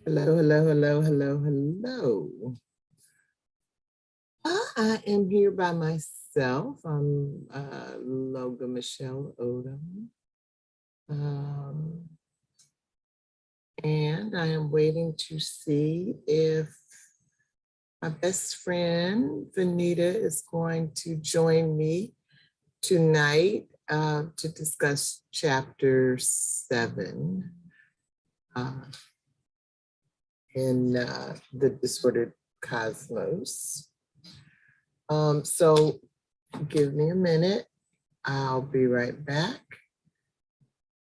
Hello, hello, hello, hello, hello. I am here by myself. I'm Loga Michelle Odom. And I am waiting to see if my best friend, Venita, is going to join me tonight to discuss chapter 7 in the Disordered Cosmos. So give me a minute. I'll be right back.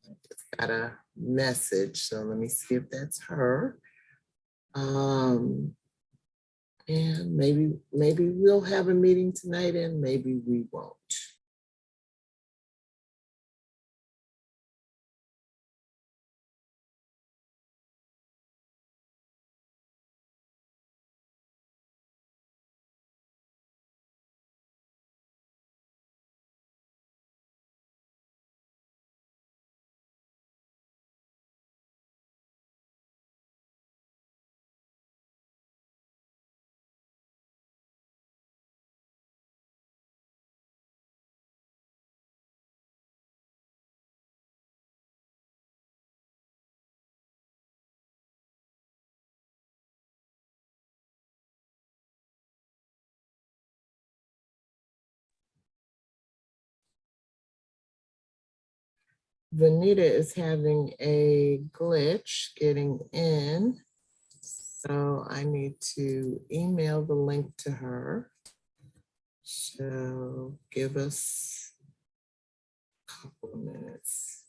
Just got a message, so let me see if that's her. And maybe we'll have a meeting tonight and maybe we won't. Venita is having a glitch getting in, so I need to email the link to her. So give us a couple of minutes.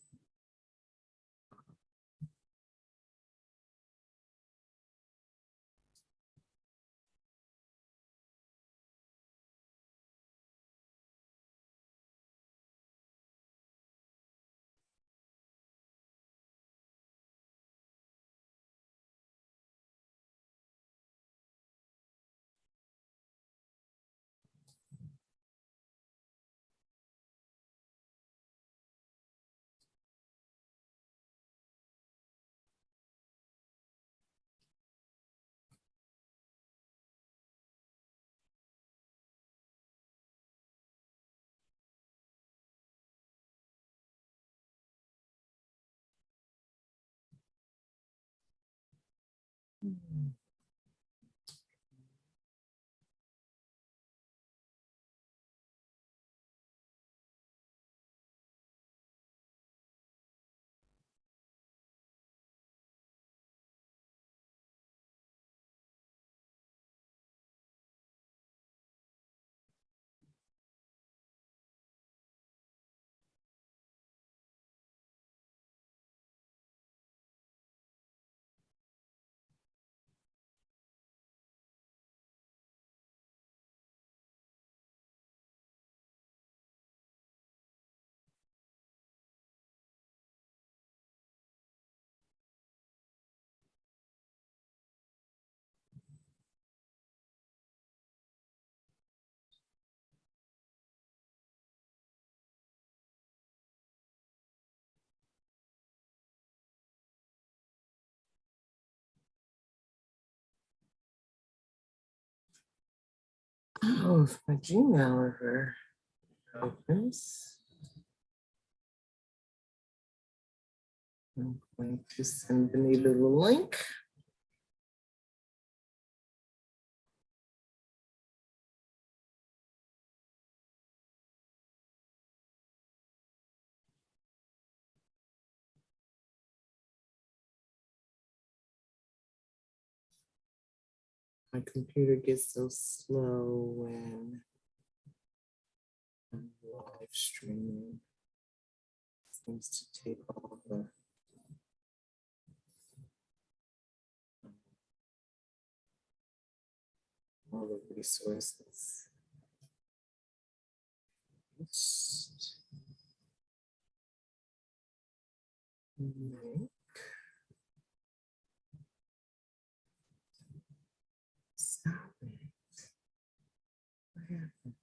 Oh, if my Gmail ever opens, I'm going to send Benita the link. My computer gets so slow when I'm live streaming. It seems to take all the resources. Link. Stop it. What happened?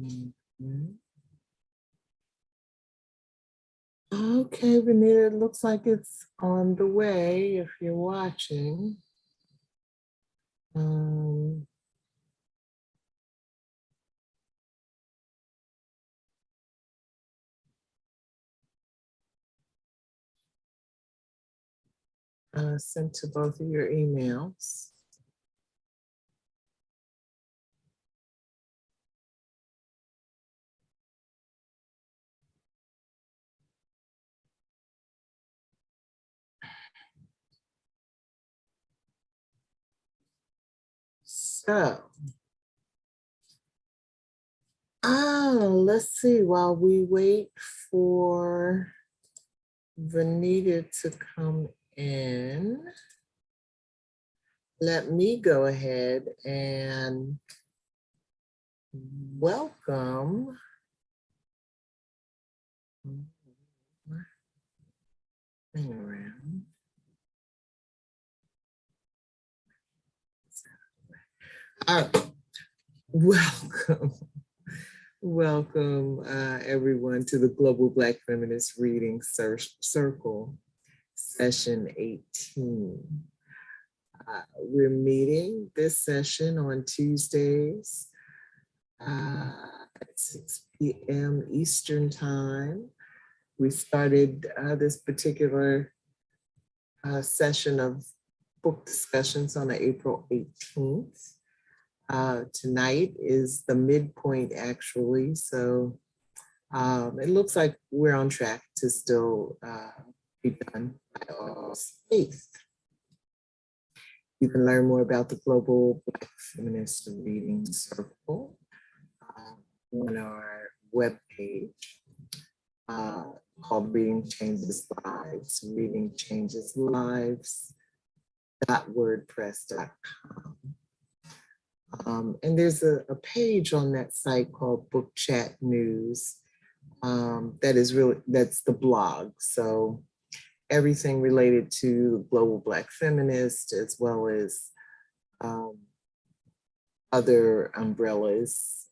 Mhm. Okay, Venita, it looks like it's on the way if you're watching. Sent to both of your emails. So, let's see, while we wait for Venita to come in, let me go ahead and welcome around. All right. Welcome everyone to the Global Black Feminist Reading Circle, session 18. We're meeting this session on Tuesdays at 6 p.m. Eastern Time. We started this particular session of book discussions on April 18th. Tonight is the midpoint, actually, so it looks like we're on track to still be done by August 8th. You can learn more about the Global Black Feminist Reading Circle on our webpage called Reading Changes Lives, readingchangeslives.wordpress.com. And there's a page on that site called Book Chat News. That's the blog. So everything related to Global Black Feminist, as well as other umbrellas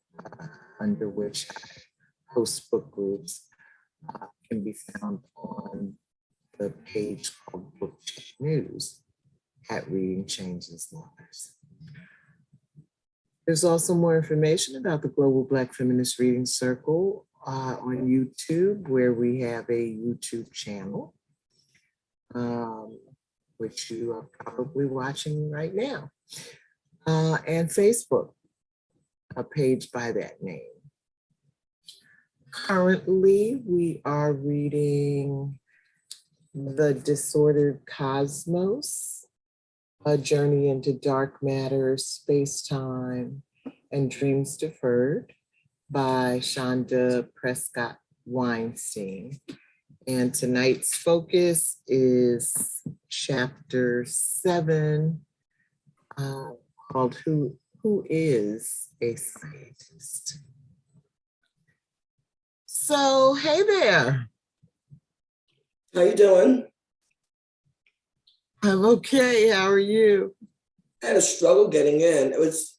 under which I host book groups, can be found on the page called Book Chat News at Reading Changes Lives. There's also more information about the Global Black Feminist Reading Circle on YouTube, where we have a YouTube channel, which you are probably watching right now, and Facebook, a page by that name. Currently, we are reading The Disordered Cosmos, A Journey into Dark Matter, Spacetime, and Dreams Deferred by Chanda Prescod-Weinstein. And tonight's focus is chapter 7, called Who is a Scientist? So, hey there. How you doing? I'm okay. How are you? I had a struggle getting in. It was,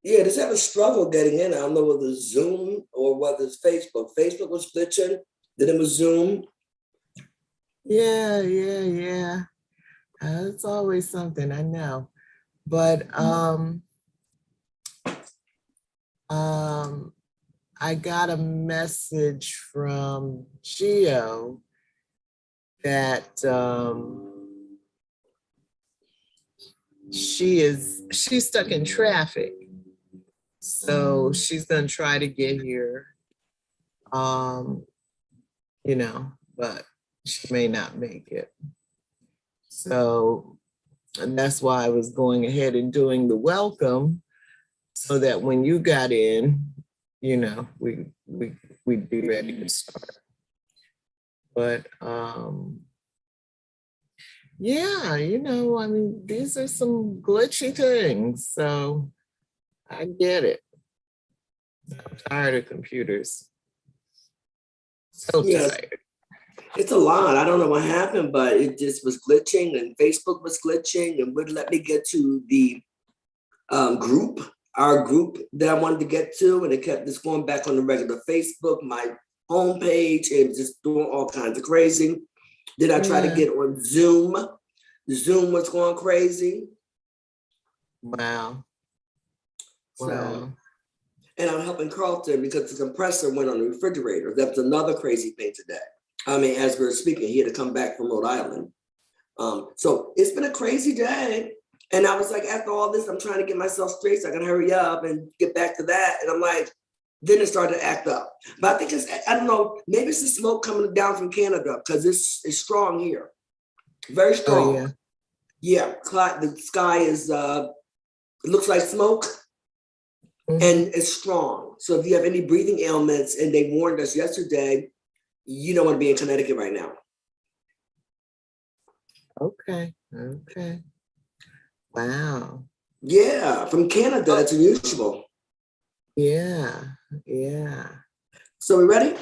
just have a struggle getting in. I don't know whether it's Zoom or whether it's Facebook. Facebook was glitching, then it was Zoom. Yeah. It's always something, I know. But I got a message from Gio that she's stuck in traffic. So she's gonna try to get here, but she may not make it. So, and that's why I was going ahead and doing the welcome, so that when you got in, we'd be ready to start. But these are some glitchy things, so I get it. I'm tired of computers. So tired. It's a lot. I don't know what happened, but it just was glitching, and Facebook was glitching, and wouldn't let me get to the group. our group that I wanted to get to, and it kept just going back on the regular Facebook, my homepage, and just doing all kinds of crazy. Then I tried to get on Zoom. Zoom was going crazy. Wow. So, and I'm helping Carlton because the compressor went on the refrigerator. That's another crazy thing today. I mean, as we were speaking, he had to come back from Rhode Island. So it's been a crazy day. And I was like, after all this, I'm trying to get myself straight so I can hurry up and get back to that. And I'm like, then it started to act up. But I think it's, I don't know, maybe it's the smoke coming down from Canada because it's strong here. Very strong. Oh, yeah. The sky is, it looks like smoke. And it's strong. So if you have any breathing ailments, and they warned us yesterday, you don't want to be in Connecticut right now. Okay. Wow. Yeah, from Canada, that's unusual. Yeah. So we ready?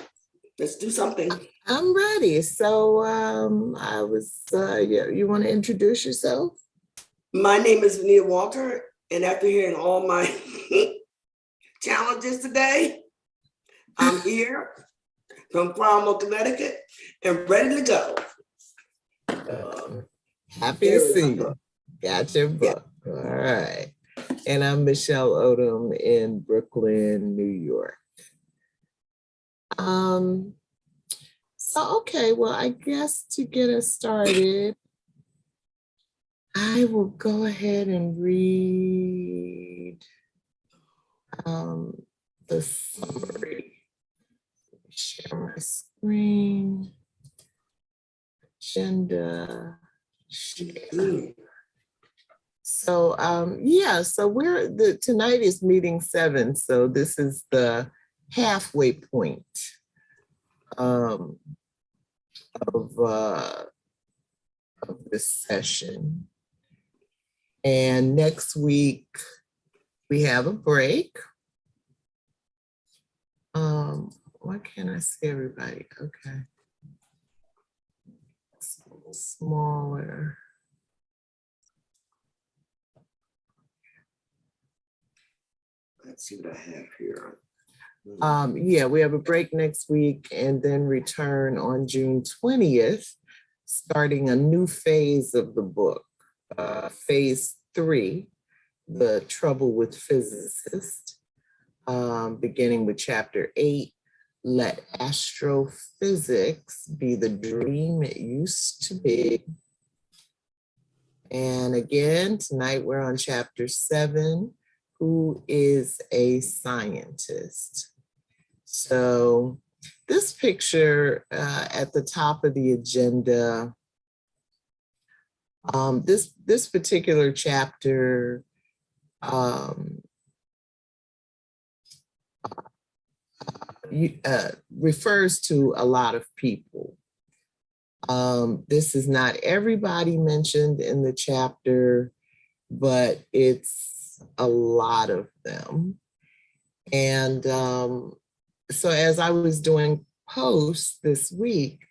Let's do something. I'm ready. So I was, you want to introduce yourself? My name is Venita Walker, and after hearing all my challenges today, I'm here from Farmville, Connecticut, and ready to go. Happy to see you. Got your book. Yeah. All right. And I'm Michelle Odom in Brooklyn, New York. So, okay, well, I guess to get us started, I will go ahead and read the summary. Share my screen. Agenda. Share. So so tonight is meeting 7. So this is the halfway point of this session. And next week we have a break. Why can't I see everybody? Okay. It's a little smaller. Let's see what I have here. We have a break next week and then return on June 20th, starting a new phase of the book, phase 3, The Trouble with Physicists, beginning with chapter 8, Let Astrophysics Be the Dream It Used to Be. And again, tonight we're on chapter 7, Who is a Scientist? So this picture at the top of the agenda, this particular chapter refers to a lot of people. This is not everybody mentioned in the chapter, but it's a lot of them. And so as I was doing posts this week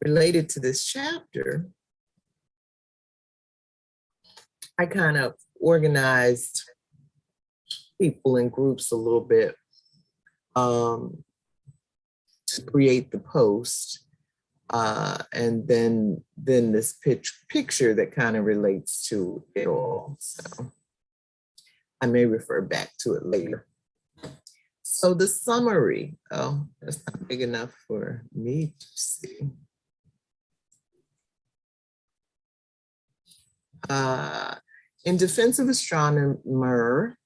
related to this chapter, I kind of organized people in groups a little bit to create the post. And then this picture that kind of relates to it all. So I may refer back to it later. So the summary, that's not big enough for me to see. In defense of astronomer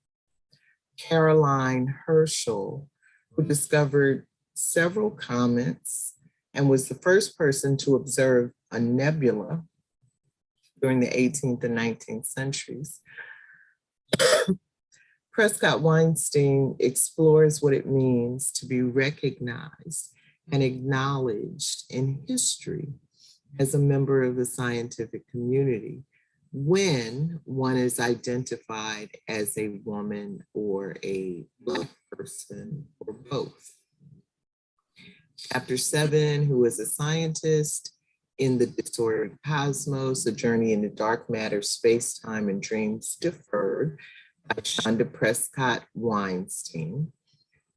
Caroline Herschel, who discovered several comets and was the first person to observe a nebula during the 18th and 19th centuries, Prescod-Weinstein explores what it means to be recognized and acknowledged in history as a member of the scientific community when one is identified as a woman or a Black person or both. Chapter 7, Who is a Scientist? In the Disordered Cosmos, A Journey into Dark Matter, Space-Time, and Dreams, Deferred. Deferred by Chanda Prescod-Weinstein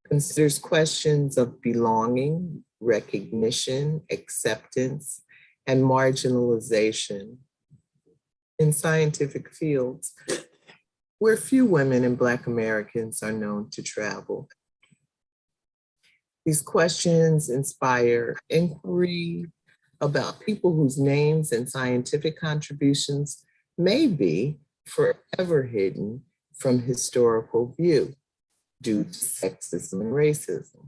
considers questions of belonging, recognition, acceptance, and marginalization in scientific fields where few women and Black Americans are known to travel. These questions inspire inquiry about people whose names and scientific contributions may be forever hidden from historical view due to sexism and racism,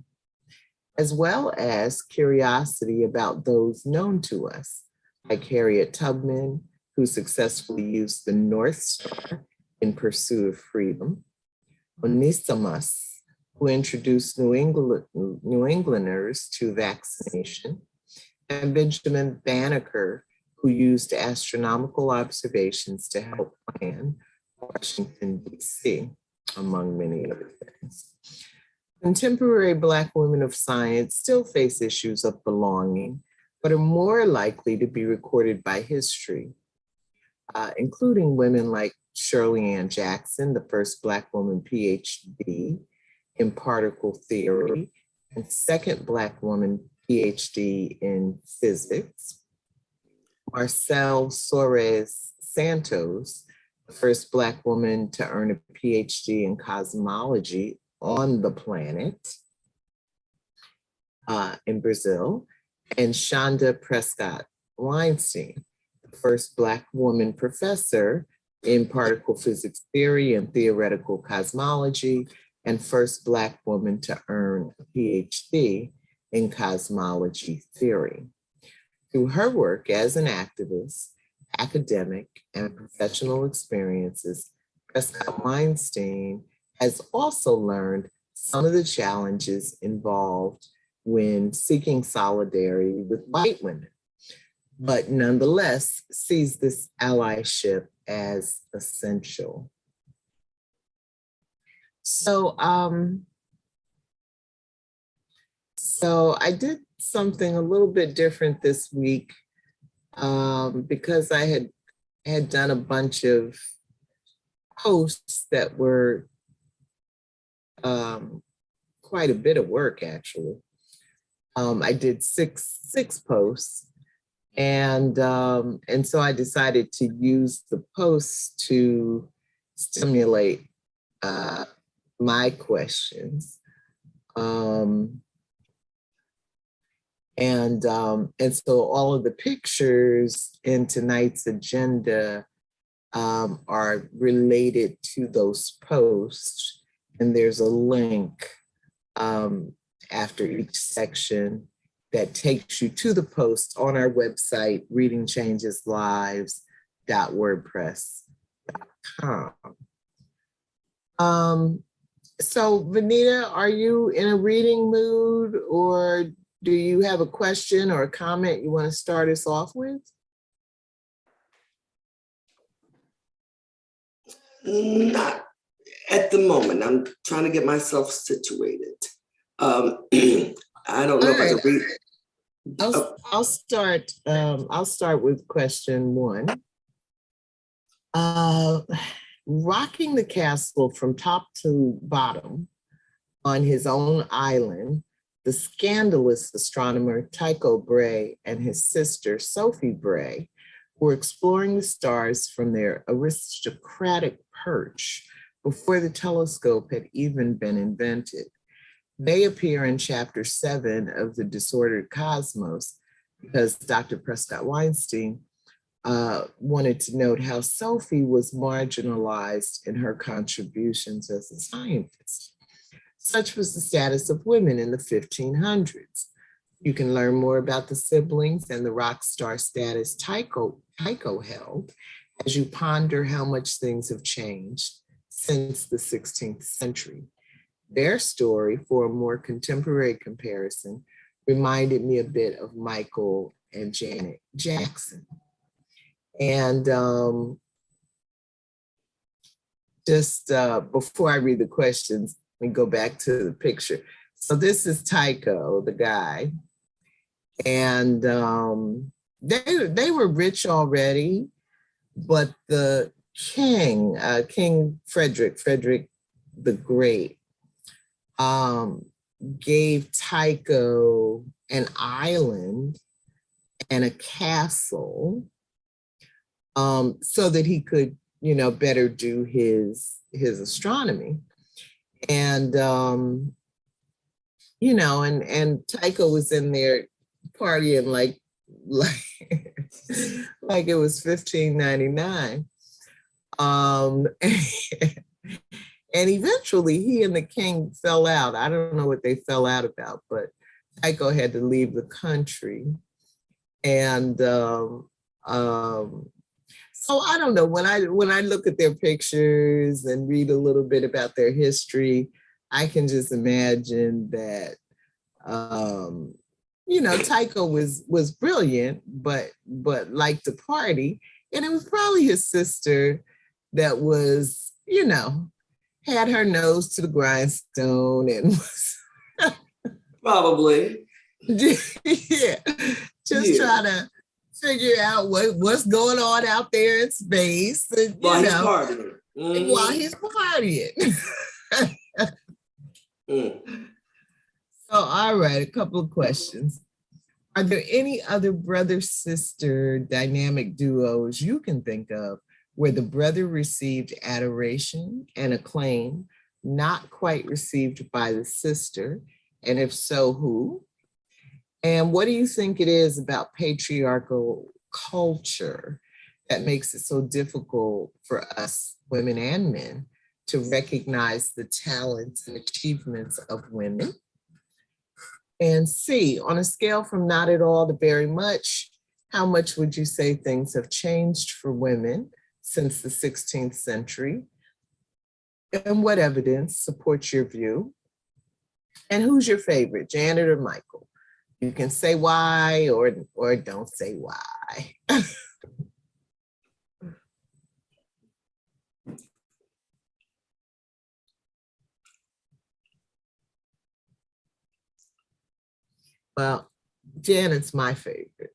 as well as curiosity about those known to us, like Harriet Tubman, who successfully used the North Star in pursuit of freedom, Onesimus, who introduced New Englanders to vaccination, and Benjamin Banneker, who used astronomical observations to help plan Washington, D.C., among many other things. Contemporary Black women of science still face issues of belonging, but are more likely to be recorded by history, including women like Shirley Ann Jackson, the first Black woman PhD in particle theory, and second Black woman PhD in physics. Marcel Soares-Santos, the first Black woman to earn a PhD in cosmology on the planet in Brazil, and Chanda Prescod-Weinstein, the first Black woman professor in particle physics theory and theoretical cosmology, and first Black woman to earn a PhD in cosmology theory. Through her work as an activist, academic, and professional experiences, Prescod-Weinstein has also learned some of the challenges involved when seeking solidarity with white women, but nonetheless sees this allyship as essential. So I did something a little bit different this week because I had done a bunch of posts that were quite a bit of work, actually. I did six posts, and so I decided to use the posts to stimulate my questions. And so all of the pictures in tonight's agenda are related to those posts. And there's a link after each section that takes you to the post on our website, readingchangeslives.wordpress.com. So Venita, are you in a reading mood, or do you have a question or a comment you want to start us off with? Not at the moment. I'm trying to get myself situated. I don't know if I can read. I'll start with question one. Rocking the castle from top to bottom on his own island, the scandalous astronomer Tycho Brahe and his sister Sophie Brahe were exploring the stars from their aristocratic perch before the telescope had even been invented. They appear in chapter 7 of The Disordered Cosmos because Dr. Prescod-Weinstein wanted to note how Sophie was marginalized in her contributions as a scientist. Such was the status of women in the 1500s. You can learn more about the siblings and the rock star status Tycho held as you ponder how much things have changed since the 16th century. Their story, for a more contemporary comparison, reminded me a bit of Michael and Janet Jackson. And just before I read the questions, let me go back to the picture. So this is Tycho, the guy. And they were rich already, but the King Frederick the Great, gave Tycho an island and a castle, so that he could, better do his astronomy. And and Tycho was in there partying like it was 1599. And eventually he and the king fell out. I don't know what they fell out about, but Tycho had to leave the country. And so I don't know, when I look at their pictures and read a little bit about their history, I can just imagine that Tycho was brilliant, but liked to party. And it was probably his sister that was, had her nose to the grindstone and was probably trying to figure out what's going on out there in space. And, while he's partying. Mm-hmm. While he's partying. So, all right, a couple of questions. Are there any other brother-sister dynamic duos you can think of where the brother received adoration and acclaim not quite received by the sister? And if so, who? And what do you think it is about patriarchal culture that makes it so difficult for us, women and men, to recognize the talents and achievements of women? And C, on a scale from not at all to very much, how much would you say things have changed for women since the 16th century? And what evidence supports your view? And who's your favorite, Janet or Michael? You can say why or don't say why. Well, Janet's my favorite.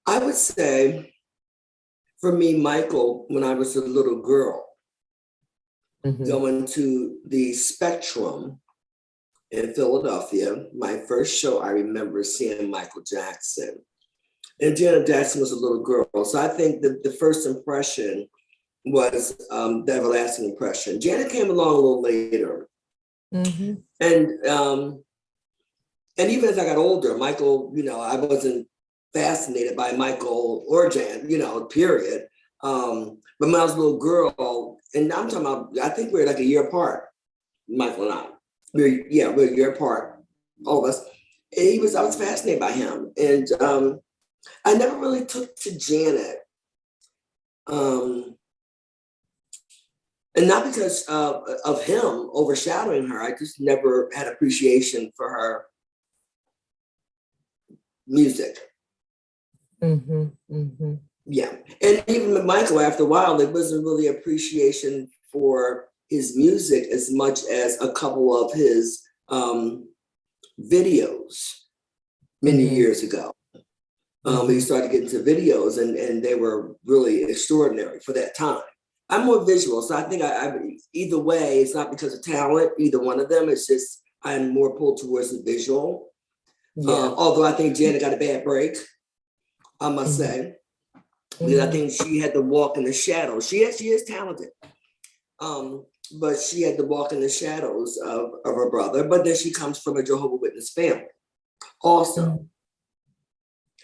I would say, for me, Michael, when I was a little girl, going to the Spectrum in Philadelphia, my first show, I remember seeing Michael Jackson. And Janet Jackson was a little girl. So I think that the first impression was the everlasting impression. Janet came along a little later. And even as I got older, Michael, I wasn't fascinated by Michael or Jan, period. But when I was a little girl, and I'm talking about, I think we're like a year apart, Michael and I. We're a year apart, all of us. And I was fascinated by him. And I never really took to Janet. And not because of him overshadowing her. I just never had appreciation for her music. Yeah. And even with Michael, after a while, there wasn't really appreciation for his music as much as a couple of his videos many years ago. We started getting to videos and they were really extraordinary for that time. I'm more visual, so I think I either way, it's not because of talent, either one of them, it's just I'm more pulled towards the visual. Although I think Janet got a bad break, I must say. Because I think she had to walk in the shadows. She is talented, but she had to walk in the shadows of her brother. But then she comes from a Jehovah's Witness family also.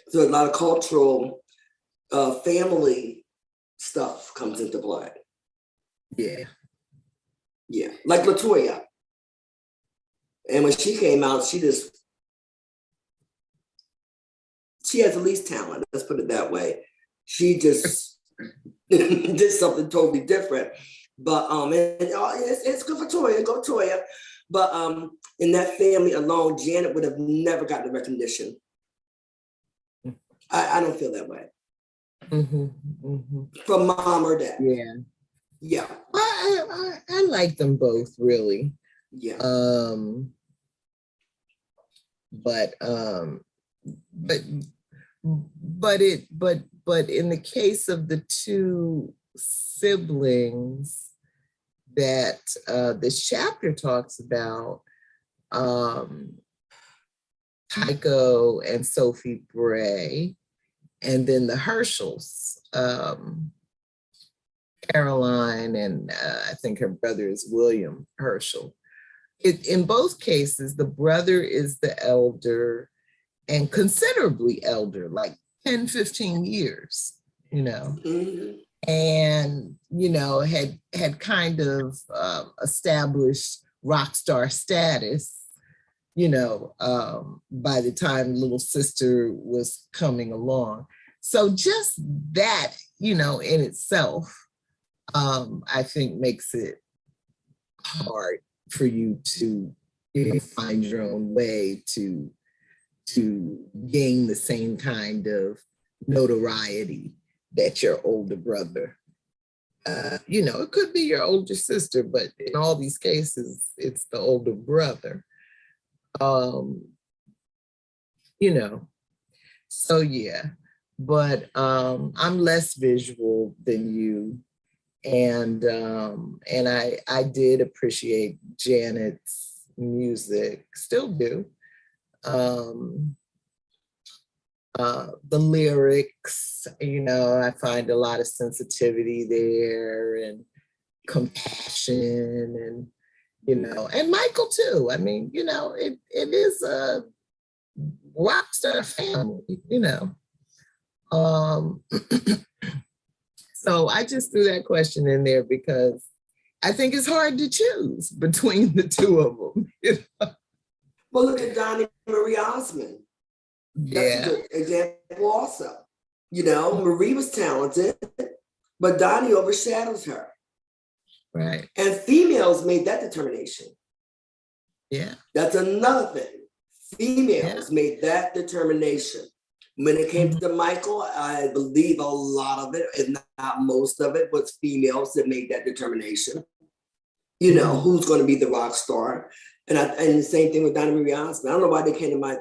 So a lot of cultural family stuff comes into play. Yeah, like LaToya. And when she came out, she has the least talent, let's put it that way. She just did something totally different. But it's good for Toya, go Toya. But in that family alone, Janet would have never gotten the recognition. I don't feel that way. From mom or dad. Yeah. I like them both, really. Yeah. but in the case of the two siblings that this chapter talks about, Tycho and Sophie Bray, and then the Herschels, Caroline, and I think her brother is William Herschel. In both cases, the brother is the elder and considerably elder, like 10, 15 years, and, had kind of established rock star status, by the time little sister was coming along. So just that, in itself, I think makes it hard for you to find your own way to gain the same kind of notoriety that your older brother. It could be your older sister, but in all these cases, it's the older brother. So yeah, but I'm less visual than you. And I did appreciate Janet's music, still do. The lyrics, I find a lot of sensitivity there and compassion and, and Michael too. I mean, it is a rock star family, So I just threw that question in there because I think it's hard to choose between the two of them. Well, look at Donnie Marie Osmond. That's Yeah. a good example also. Marie was talented, but Donnie overshadows her. Right. And females made that determination. Yeah. That's another thing. Females made that determination. When it came to Michael, I believe a lot of it, if not most of it, was females that made that determination. Who's going to be the rock star. And the same thing with Donnie Marie Osmond. I don't know why they came to my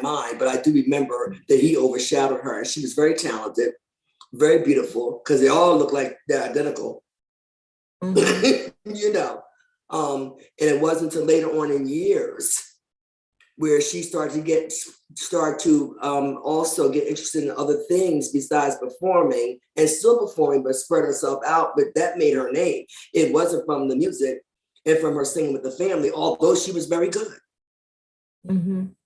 mind, but I do remember that he overshadowed her. And she was very talented, very beautiful, because they all look like they're identical. And it wasn't until later on in years where she started to also get interested in other things besides performing, and still performing, but spread herself out. But that made her name. It wasn't from the music and from her singing with the family, although she was very good.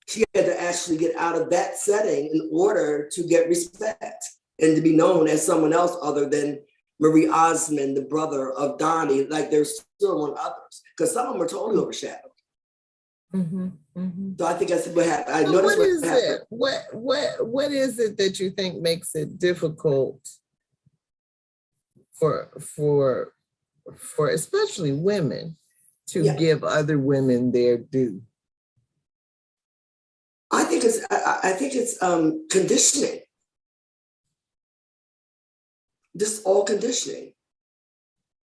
She had to actually get out of that setting in order to get respect and to be known as someone else other than Marie Osmond, the brother of Donnie. Like there's still one others, because some of them are totally overshadowed. So I think that's what happened. I noticed what happened. What is it that you think makes it difficult for especially women to give other women their due? I think it's conditioning. Just all conditioning.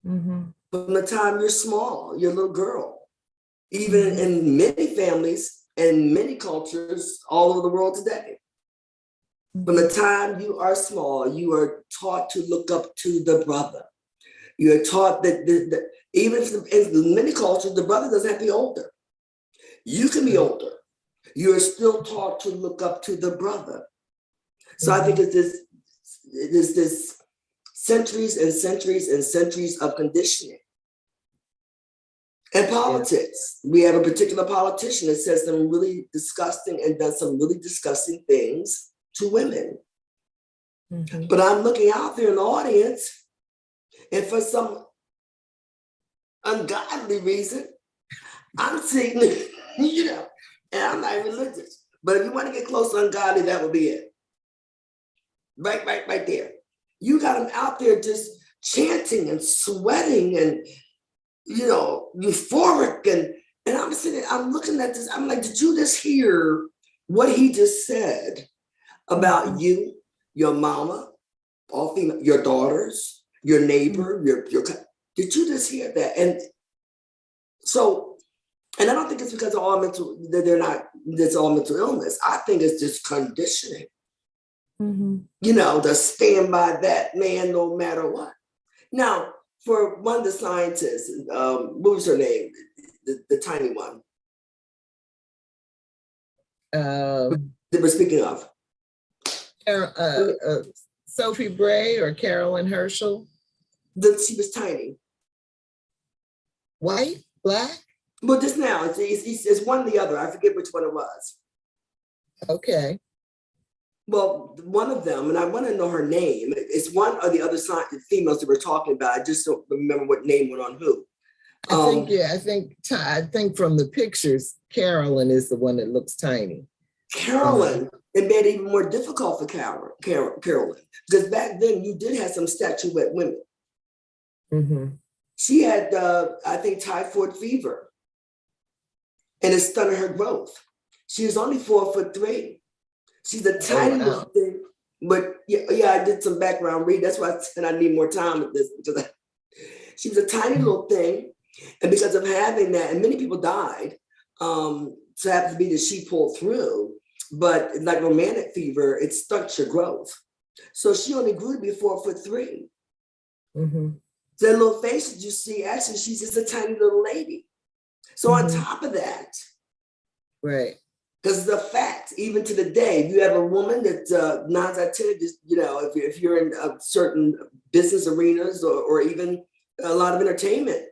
From the time you're small, you're a little girl. Even in many families and many cultures all over the world today. From the time you are small, you are taught to look up to the brother. You are taught that even in many cultures, the brother doesn't have to be older. You can be older. You are still taught to look up to the brother. So I think it's this centuries and centuries and centuries of conditioning. And politics. We have a particular politician that says some really disgusting and does some really disgusting things to women. But I'm looking out there in the audience, and for some ungodly reason, I'm seeing, and I'm not religious. But if you want to get close to ungodly, that would be it. Right there. You got them out there just chanting and sweating and euphoric, and I'm looking at this, I'm like, did you just hear what he just said about you, your mama, all female, your daughters, your neighbor, your did you just hear that? And so And I don't think it's because of all mental, that they're not, that's all mental illness. I think it's just conditioning. You know, to stand by that man no matter what. Now, for one of the scientists, what was her name? The tiny one. That we're speaking of. Sophie Bray or Caroline Herschel? She was tiny. White? Black? Well, just now, it's one or the other. I forget which one it was. Okay. Well, one of them, and I want to know her name. It's one or the other females that we're talking about. I just don't remember what name went on who. I think from the pictures, Carolyn is the one that looks tiny. Carolyn, it made it even more difficult for Carolyn, because back then you did have some statuette women. She had, I think, typhoid fever, and it stunted her growth. She was only 4'3". She's a tiny little thing, but yeah, I did some background read. That's why I said I need more time with this, because she was a tiny little thing, and because of having that, and many people died. So it happens to be that she pulled through, but like romantic fever, it stunts your growth. So she only grew to be 4'3". So that little face that you see, actually, she's just a tiny little lady. So on top of that, right. Because the fact, even to the day, if you have a woman that 9 out of 10, just, you know, if you're in certain business arenas or even a lot of entertainment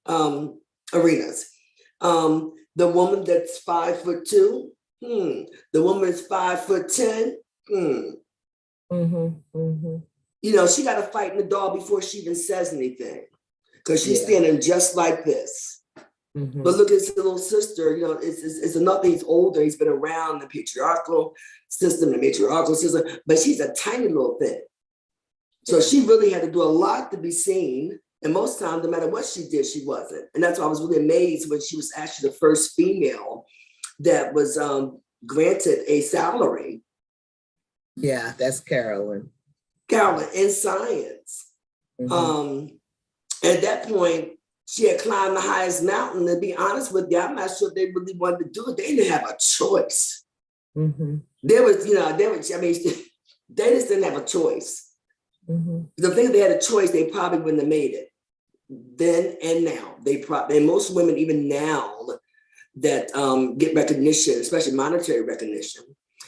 arenas, the woman that's 5'2", the woman that's 5'10", You know, she got to fight in the dog before she even says anything, because she's standing just like this. But look at his little sister, you know, it's enough that he's older, he's been around the patriarchal system, but she's a tiny little thing. So she really had to do a lot to be seen. And most times, no matter what she did, she wasn't. And that's why I was really amazed when she was actually the first female that was granted a salary. Yeah, that's Carolyn. Carolyn, in science. At that point, she had climbed the highest mountain. To be honest with you, I'm not sure if they really wanted to do it. They didn't have a choice. There was, you know, I mean, they just didn't have a choice. The thing, if they had a choice, they probably wouldn't have made it. Then and now, and most women, even now, that get recognition, especially monetary recognition,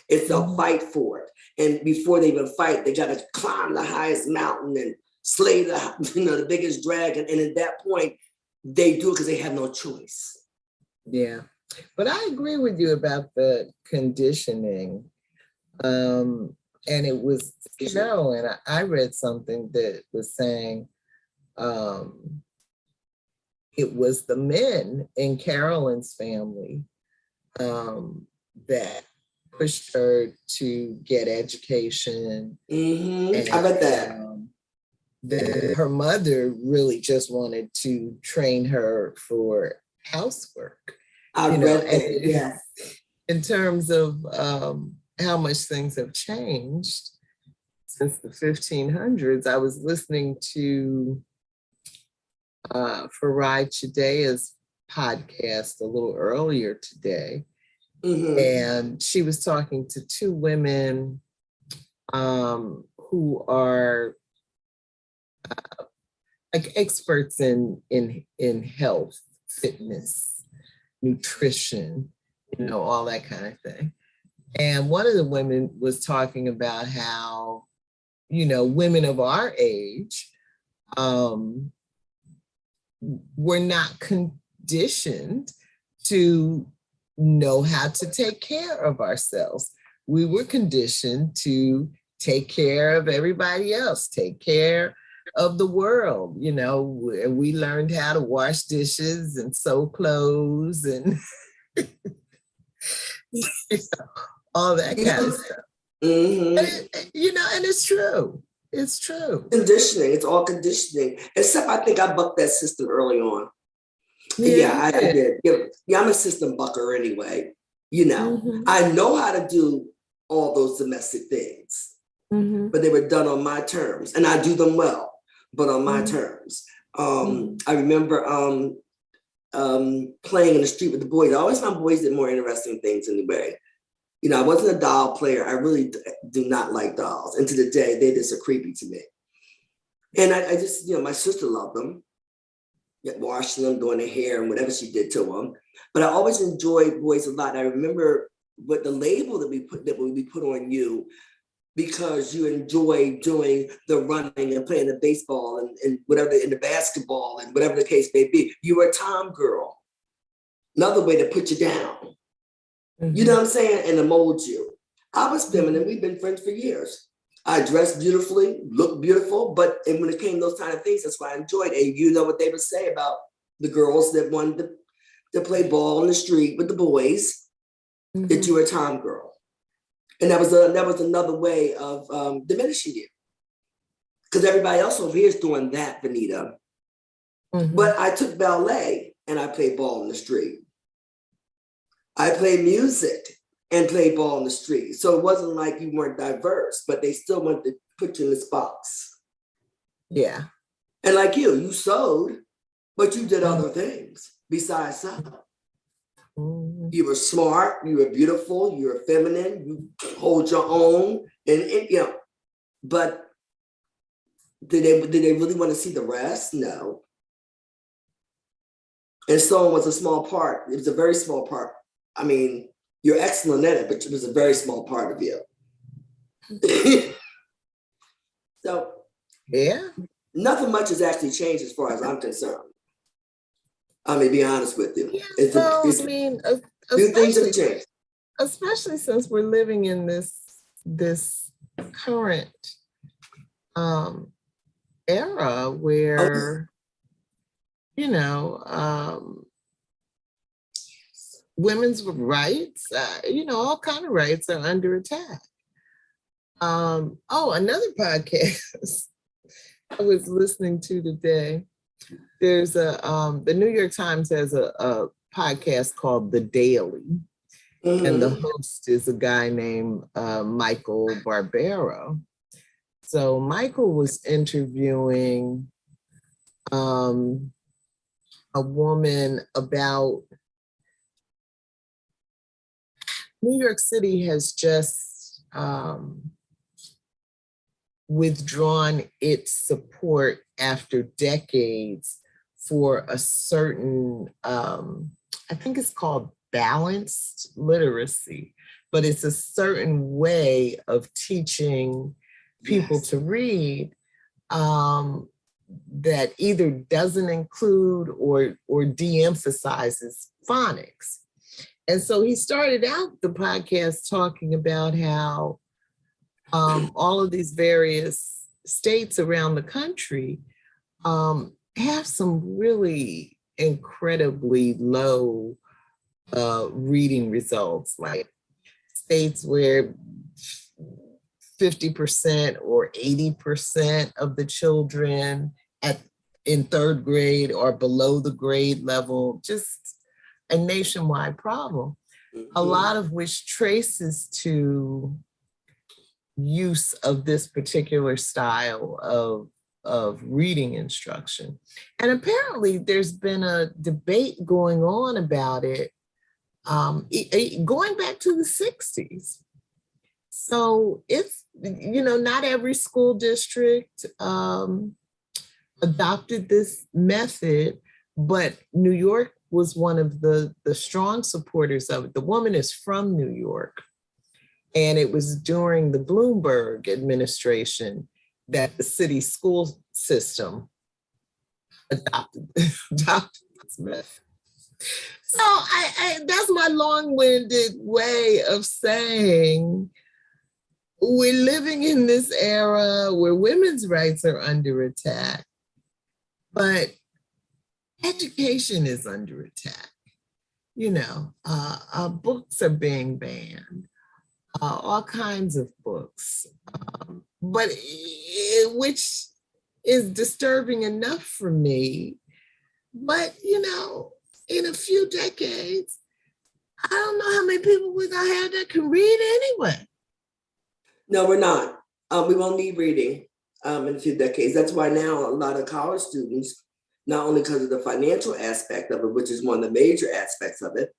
it's a fight for it. And before they even fight, they got to climb the highest mountain and slay the biggest dragon. And at that point, they do it because they have no choice. Yeah, but I agree with you about the conditioning. And it was Carolyn. I read something that was saying it was the men in Carolyn's family that pushed her to get education. And, I bet that. Her mother really just wanted to train her for housework. I read that, yes. In terms of how much things have changed since the 1500s, I was listening to Farai Chidea's podcast a little earlier today. And she was talking to two women who are like experts in health, fitness, nutrition, you know, all that kind of thing. And one of the women was talking about how, you know, women of our age were not conditioned to know how to take care of ourselves. We were conditioned to take care of everybody else, take care of the world. You know, we learned how to wash dishes and sew clothes and you know, all that kind of stuff. You know, and it's true. It's true. Conditioning, it's all conditioning. Except I think I bucked that system early on. Yeah, I did. Yeah, I'm a system bucker anyway. You know, I know how to do all those domestic things, but they were done on my terms, and I do them well, but on my terms. I remember playing in the street with the boys. I always found boys did more interesting things anyway. You know, I wasn't a doll player. I really do not like dolls. And to the day, they just are creepy to me. And I just, you know, my sister loved them, washing them, doing their hair and whatever she did to them. But I always enjoyed boys a lot. I remember what the label that we put on you, because you enjoy doing the running and playing the baseball and whatever, in the basketball and whatever the case may be. You were a Tom girl. Another way to put you down. Mm-hmm. You know what I'm saying? And to mold you. I was feminine. We've been friends for years. I dressed beautifully, looked beautiful, but when it came to those kind of things, that's why I enjoyed it. And you know what they would say about the girls that wanted to play ball in the street with the boys, mm-hmm. that you were a Tom girl. And that was another way of diminishing you. Because everybody else over here is doing that, Venita. Mm-hmm. But I took ballet and I played ball in the street. I played music and played ball in the street. So it wasn't like you weren't diverse, but they still wanted to put you in this box. Yeah. And like you sewed, but you did other things besides sew. Mm-hmm. You were smart, you were beautiful, you were feminine, you hold your own, and you know, but did they really want to see the rest? No. And sewing was a small part. It was a very small part. I mean, you're excellent at it, but it was a very small part of you. So, yeah, nothing much has actually changed as far as I'm concerned. I mean, be honest with you. Yeah, Few things have changed, especially since we're living in this current era where, you know, women's rights, you know, all kind of rights are under attack. Another podcast I was listening to today. There's the New York Times has a podcast called The Daily, mm-hmm. and the host is a guy named Michael Barbaro. So Michael was interviewing a woman about New York City has just withdrawn its support after decades for a certain, I think it's called balanced literacy, but it's a certain way of teaching people to read that either doesn't include or de-emphasizes phonics. And so he started out the podcast talking about how all of these various states around the country have some really incredibly low reading results, like states where 50% or 80% of the children in third grade are below the grade level, just a nationwide problem, mm-hmm. a lot of which traces to use of this particular style of reading instruction. And apparently there's been a debate going on about it going back to the 60s. So it's, you know, not every school district adopted this method, but New York was one of the strong supporters of it. The woman is from New York. And it was during the Bloomberg administration that the city school system adopted this method. So that's my long-winded way of saying we're living in this era where women's rights are under attack, but education is under attack. You know, books are being banned. All kinds of books, but which is disturbing enough for me. But, you know, in a few decades, I don't know how many people we're going to have that can read anyway. No, we're not. We won't need reading in a few decades. That's why now a lot of college students not only because of the financial aspect of it, which is one of the major aspects of it,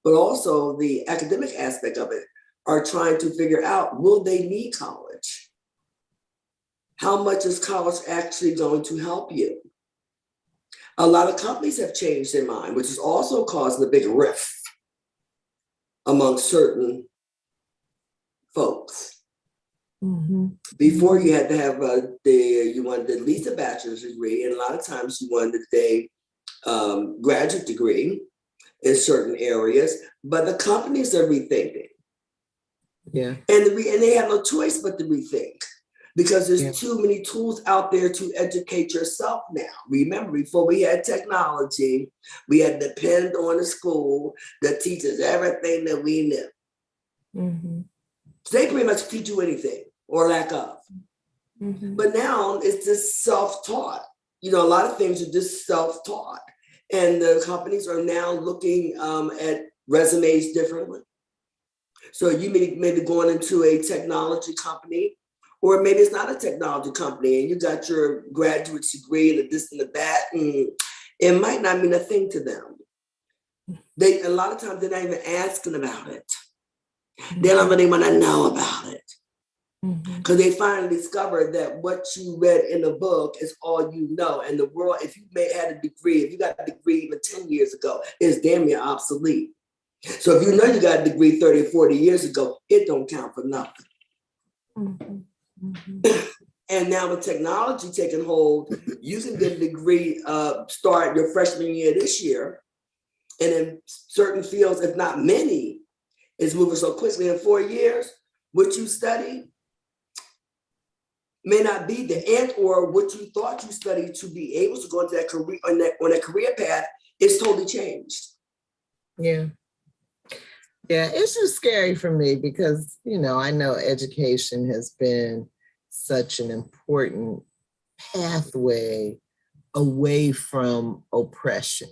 but also the academic aspect of it, are trying to figure out, will they need college? How much is college actually going to help you? A lot of companies have changed their mind, which is also causing a big rift among certain folks. Mm-hmm. Before you had to have you wanted at least a bachelor's degree, and a lot of times you wanted a graduate degree in certain areas, but the companies are rethinking. Yeah. And they have no choice but to rethink, because there's Yeah. too many tools out there to educate yourself now. Remember, before we had technology, we had to depend on the school that teaches everything that we knew. Mm-hmm. So they pretty much teach you anything or lack of. Mm-hmm. But now it's just self-taught. You know, a lot of things are just self-taught. And the companies are now looking at resumes differently. So you may be going into a technology company, or maybe it's not a technology company, and you got your graduate degree and this and that, and it might not mean a thing to them. A lot of times they're not even asking about it. They don't really want to know about it. Because they finally discovered that what you read in a book is all you know. And the world, if you had a degree, if you got a degree even 10 years ago, it's damn near obsolete. So if you know you got a degree 30, 40 years ago, it don't count for nothing. And now with technology taking hold, you can get a degree, start your freshman year this year. And in certain fields, if not many, it's moving so quickly in 4 years, what you study may not be the end, or what you thought you studied to be able to go into that career on that career path is totally changed. Yeah. Yeah, it's just scary for me because, you know, I know education has been such an important pathway away from oppression.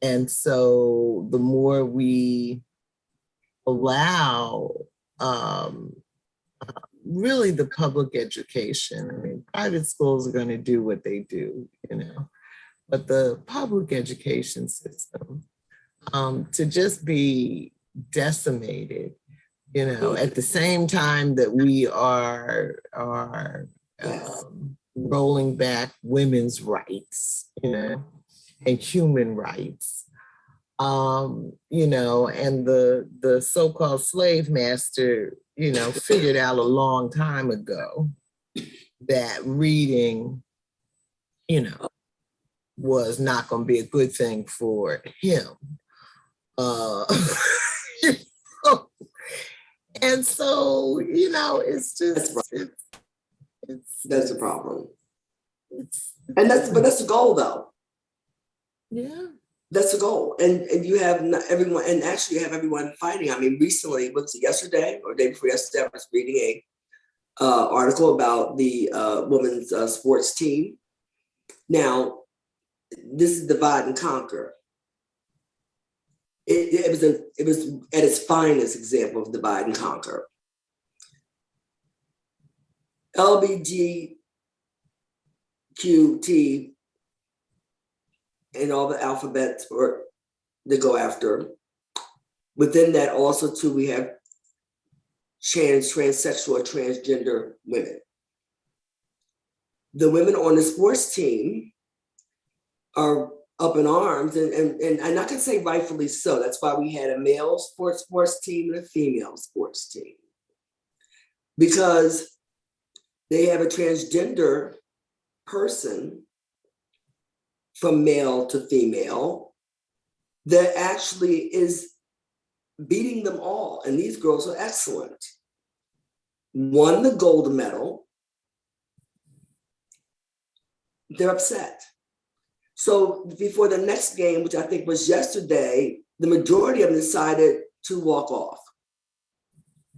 And so the more we allow really the public education, I mean, private schools are going to do what they do, you know, but the public education system to just be decimated, you know, at the same time that we are rolling back women's rights, you know, and human rights, you know, and the so-called slave master, you know, figured out a long time ago that reading, you know, was not going to be a good thing for him. And so, you know, it's just that's a problem. But that's the goal, though. Yeah, that's the goal. And you have everyone, and actually you have everyone fighting. I mean, recently, was it yesterday or the day before yesterday, I was reading a article about the women's sports team. Now, this is divide and conquer. It was at its finest example of divide and conquer. LBGQT and all the alphabets they go after. Within that also too, we have transsexual or transgender women. The women on the sports team are up in arms, and I can say rightfully so. That's why we had a male sports team and a female sports team, because they have a transgender person from male to female that actually is beating them all. And these girls are excellent. Won the gold medal. They're upset. So before the next game, which I think was yesterday, the majority of them decided to walk off.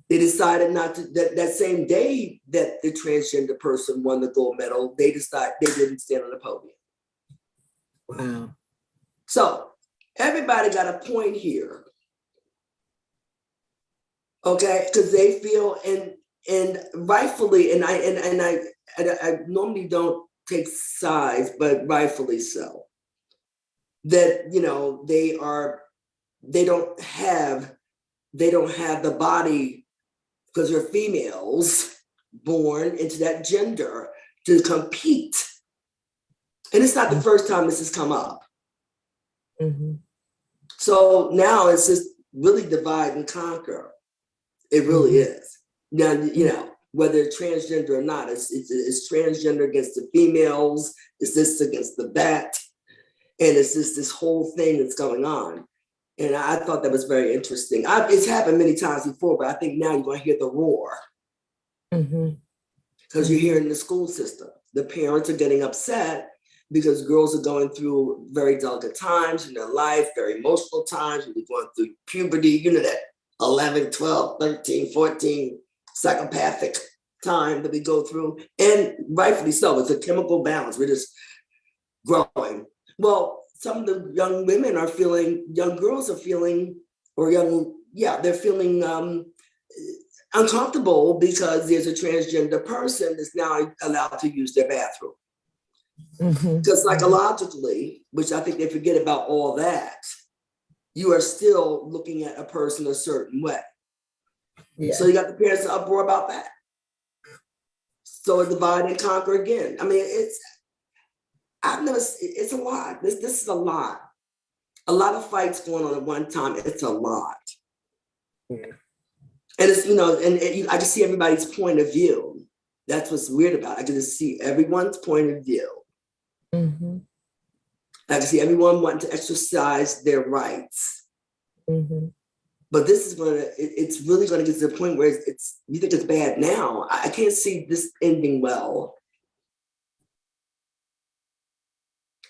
They decided not to, that same day that the transgender person won the gold medal, they decided they didn't stand on the podium. Wow. So everybody got a point here. Okay, because they feel and rightfully, and I normally don't take sides, but rightfully so. That, you know, they don't have the body, because they're females born into that gender, to compete. And it's not the first time this has come up. Mm-hmm. So now it's just really divide and conquer. It really is. Now, you know, whether it's transgender or not, it's transgender against the females, it's this against the that, and it's just this whole thing that's going on. And I thought that was very interesting. It's happened many times before, but I think now you're going to hear the roar. Because you're hearing the school system. The parents are getting upset because girls are going through very delicate times in their life, very emotional times, when they're going through puberty, you know, that 11, 12, 13, 14 psychopathic time that we go through. And rightfully so, it's a chemical balance. We're just growing. Well, some of the young women are feeling, young girls are feeling, or they're feeling uncomfortable because there's a transgender person that's now allowed to use their bathroom. Because psychologically, which I think they forget about all that, you are still looking at a person a certain way. Yeah. So you got the parents in uproar about that. So divide and conquer again. I mean, it's a lot. This is a lot. A lot of fights going on at one time. It's a lot. Yeah. And it's, you know, I just see everybody's point of view. That's what's weird about it. I can just see everyone's point of view. I can see everyone wanting to exercise their rights. But this is it's really going to get to the point where you think it's bad now. I can't see this ending well.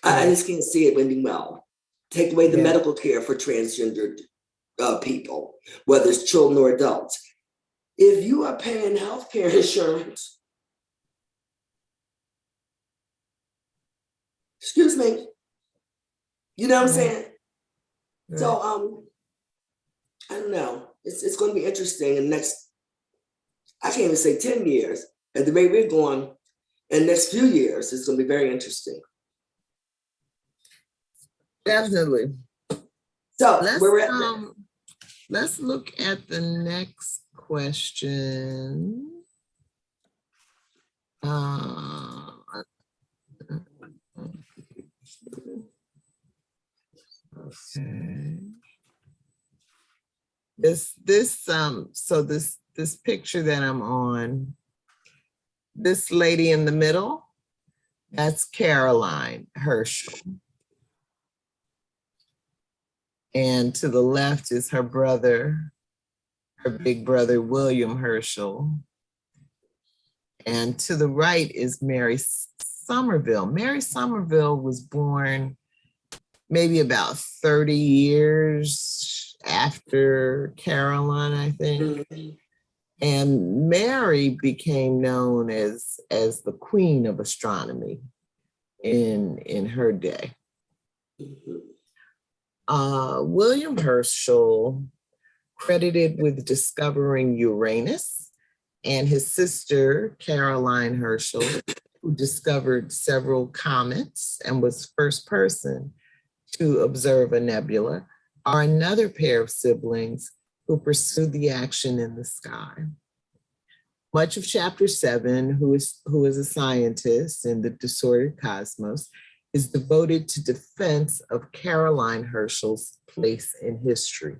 I just can't see it ending well. Take away the medical care for transgendered people, whether it's children or adults. If you are paying healthcare insurance, excuse me, you know what I'm saying? Right. So I don't know. It's going to be interesting in the next, I can't even say 10 years. At the rate we're going, in the next few years, it's going to be very interesting. Definitely. So where we're at now. Let's look at the next question. Okay. This picture that I'm on, this lady in the middle, that's Caroline Herschel. And to the left is her brother, her big brother, William Herschel. And to the right is Mary Somerville. Mary Somerville was born maybe about 30 years after Caroline, I think. And Mary became known as the queen of astronomy in her day. William Herschel, credited with discovering Uranus, and his sister, Caroline Herschel, who discovered several comets and was first person to observe a nebula, are another pair of siblings who pursued the action in the sky. Much of chapter 7, who is a scientist in the disordered cosmos, is devoted to defense of Caroline Herschel's place in history.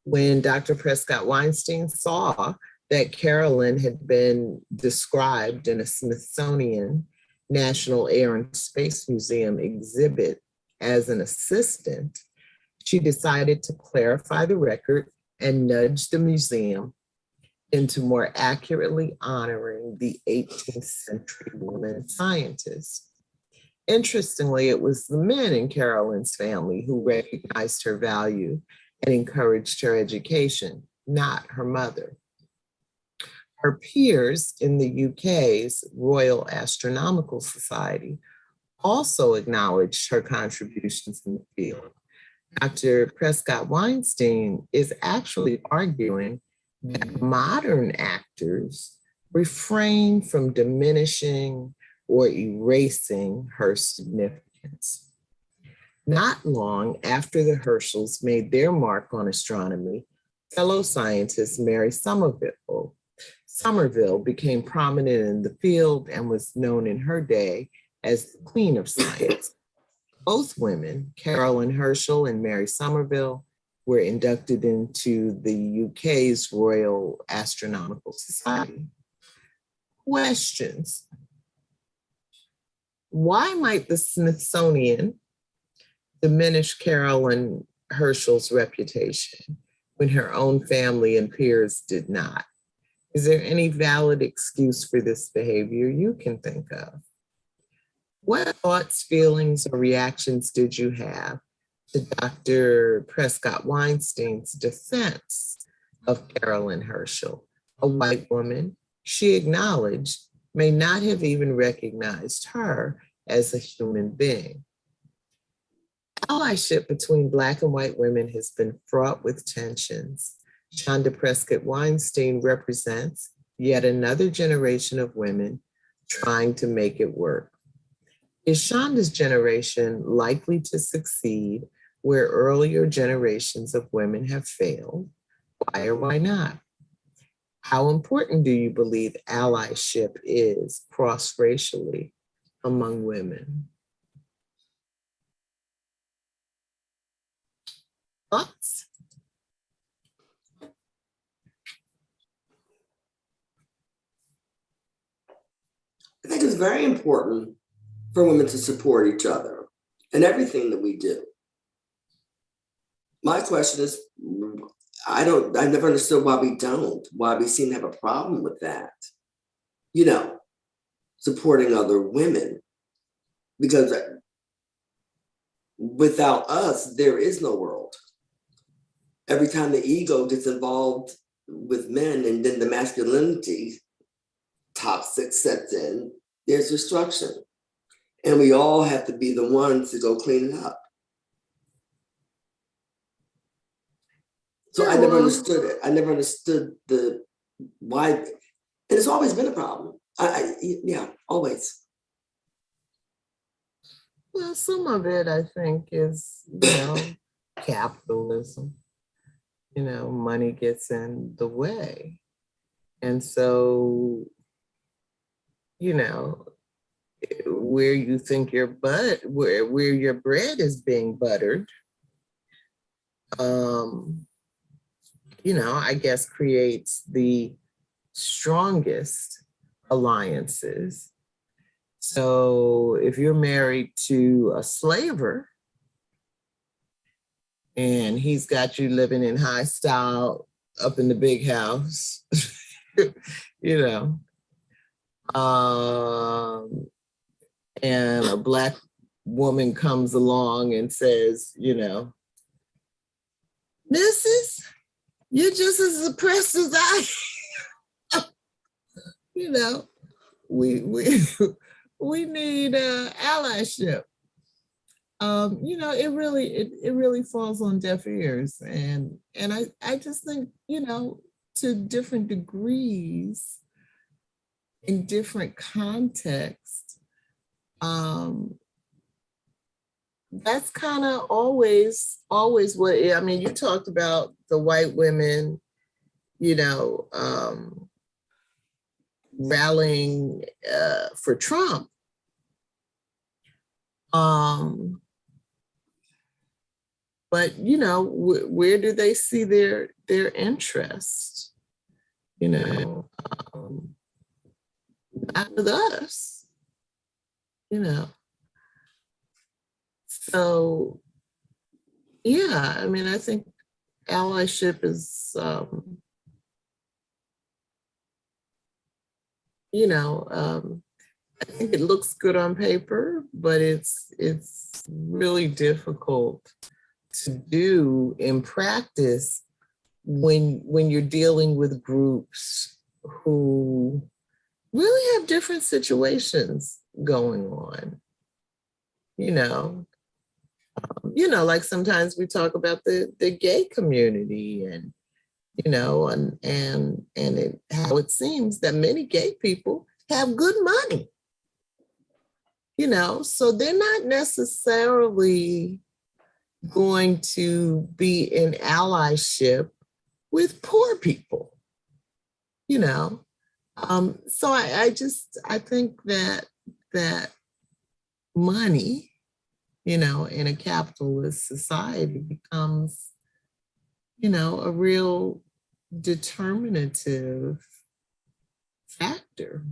When Dr. Prescod-Weinstein saw that Caroline had been described in a Smithsonian National Air and Space Museum exhibit as an assistant, she decided to clarify the record and nudge the museum into more accurately honoring the 18th century woman scientist. Interestingly, it was the men in Caroline's family who recognized her value and encouraged her education, not her mother. Her peers in the UK's Royal Astronomical Society also acknowledged her contributions in the field. Dr. Prescod-Weinstein is actually arguing that modern actors refrain from diminishing or erasing her significance. Not long after the Herschels made their mark on astronomy, fellow scientist Mary Somerville became prominent in the field and was known in her day as the Queen of Science. Both women, Caroline Herschel and Mary Somerville, were inducted into the UK's Royal Astronomical Society. Questions. Why might the Smithsonian diminish Caroline Herschel's reputation when her own family and peers did not? Is there any valid excuse for this behavior you can think of? What thoughts, feelings, or reactions did you have to Dr. Prescod-Weinstein's defense of Caroline Herschel, a white woman she acknowledged may not have even recognized her as a human being? Allyship between Black and white women has been fraught with tensions. Chanda Prescod-Weinstein represents yet another generation of women trying to make it work. Is Chanda's generation likely to succeed where earlier generations of women have failed? Why or why not? How important do you believe allyship is cross-racially among women? Thoughts? I think it's very important for women to support each other in everything that we do. My question is, I've never understood why we seem to have a problem with that. Supporting other women, because without us, there is no world. Every time the ego gets involved with men and then the masculinity toxic sets in, there's destruction. And we all have to be the ones to go clean it up. So I never understood it. I never understood the why, and it's always been a problem. Yeah, always. Well, some of it, I think, is, capitalism. Money gets in the way. And so, where you think where your bread is being buttered, I guess creates the strongest alliances. So if you're married to a slaver and he's got you living in high style up in the big house, and a Black woman comes along and says, Mrs., you're just as oppressed as I am. We need allyship. It really falls on deaf ears, and I just think to different degrees in different contexts, that's kind of always what you talked about the white women, rallying for Trump. But where do they see their interest? Not with us. So yeah, I think allyship is I think it looks good on paper, but it's really difficult to do in practice when you're dealing with groups who really have different situations going on. Like sometimes we talk about the gay community and how it seems that many gay people have good money. So they're not necessarily going to be in allyship with poor people, So I think that money, in a capitalist society becomes, a real determinative factor.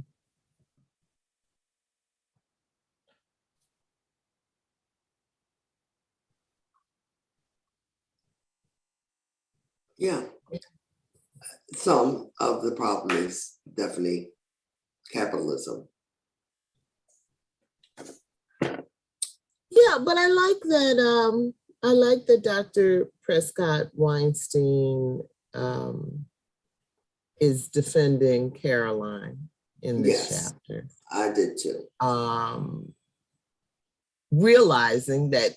Yeah. Some of the problem is definitely capitalism. Yeah, but I like that Dr. Prescod-Weinstein is defending Caroline in this chapter. I did too. Realizing that,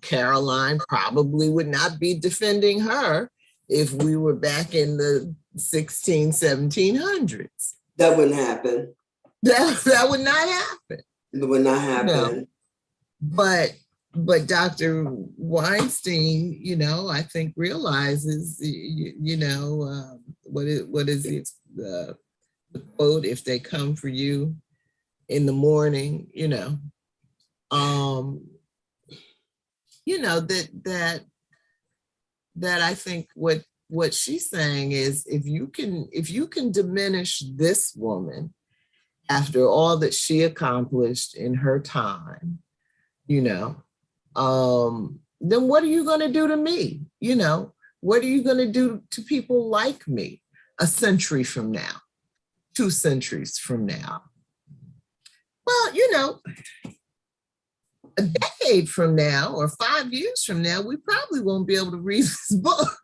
Caroline probably would not be defending her if we were back in the 1700s. That wouldn't happen. That would not happen. It would not happen. No. But Dr. Weinstein, I think realizes, what is the quote? If they come for you in the morning, that I think what she's saying is if you can diminish this woman after all that she accomplished in her time, then what are you going to do to me? What are you going to do to people like me a century from now, 2 centuries from now? Well, a decade from now or 5 years from now, we probably won't be able to read this book.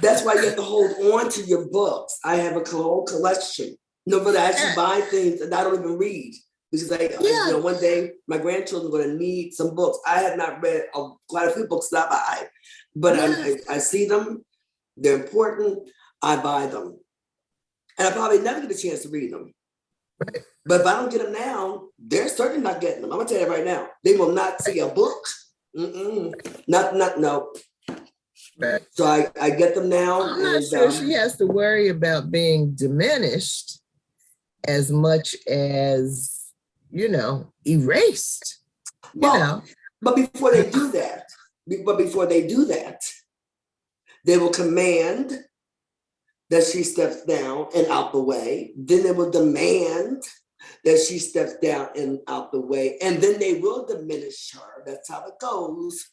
That's why you have to hold on to your books. I have a whole collection. But I actually buy things that I don't even read. Because one day my grandchildren are going to need some books. I have not read quite a few books that I buy, but I see them. They're important. I buy them. And I probably never get a chance to read them. Right. But if I don't get them now, they're certainly not getting them. I'm going to tell you right now. They will not see a book. No. Right. So I get them now. I'm not sure she has to worry about being diminished as much as, erased. But before they do that, they will command that she steps down and out the way. Then they will demand that she steps down and out the way. And then they will diminish her. That's how it goes.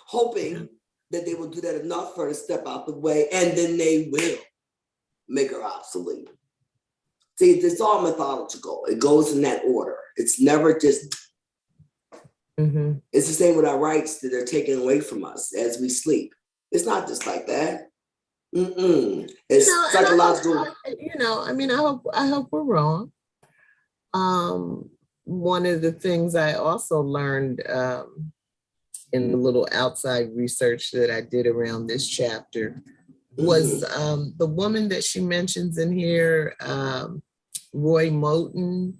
Hoping that they will do that enough for her to step out the way. And then they will make her obsolete. See, it's all methodical. It goes in that order. It's never just, It's the same with our rights that are taken away from us as we sleep. It's not just like that. It's psychological. I hope we're wrong. One of the things I also learned in the little outside research that I did around this chapter was the woman that she mentions in here, Roy Moten,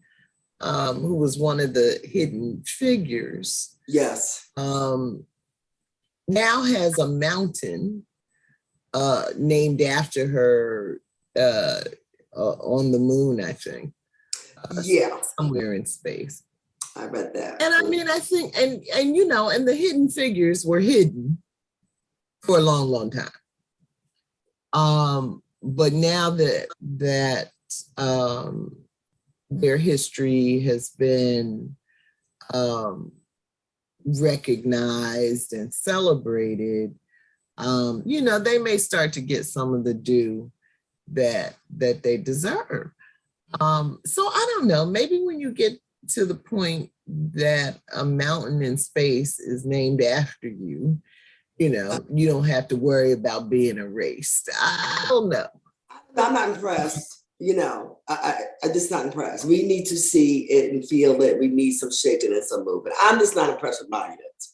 who was one of the hidden figures. Yes. Now has a mountain named after her on the moon, I think. Somewhere in space. I read that. And I think, and the hidden figures were hidden for a long, long time. But now that their history has been recognized and celebrated, they may start to get some of the due that they deserve. So I don't know, maybe when you get to the point that a mountain in space is named after you, you don't have to worry about being erased. I don't know. I'm not impressed. I'm just not impressed. We need to see it and feel it. We need some shaking and some movement. I'm just not impressed with buying it.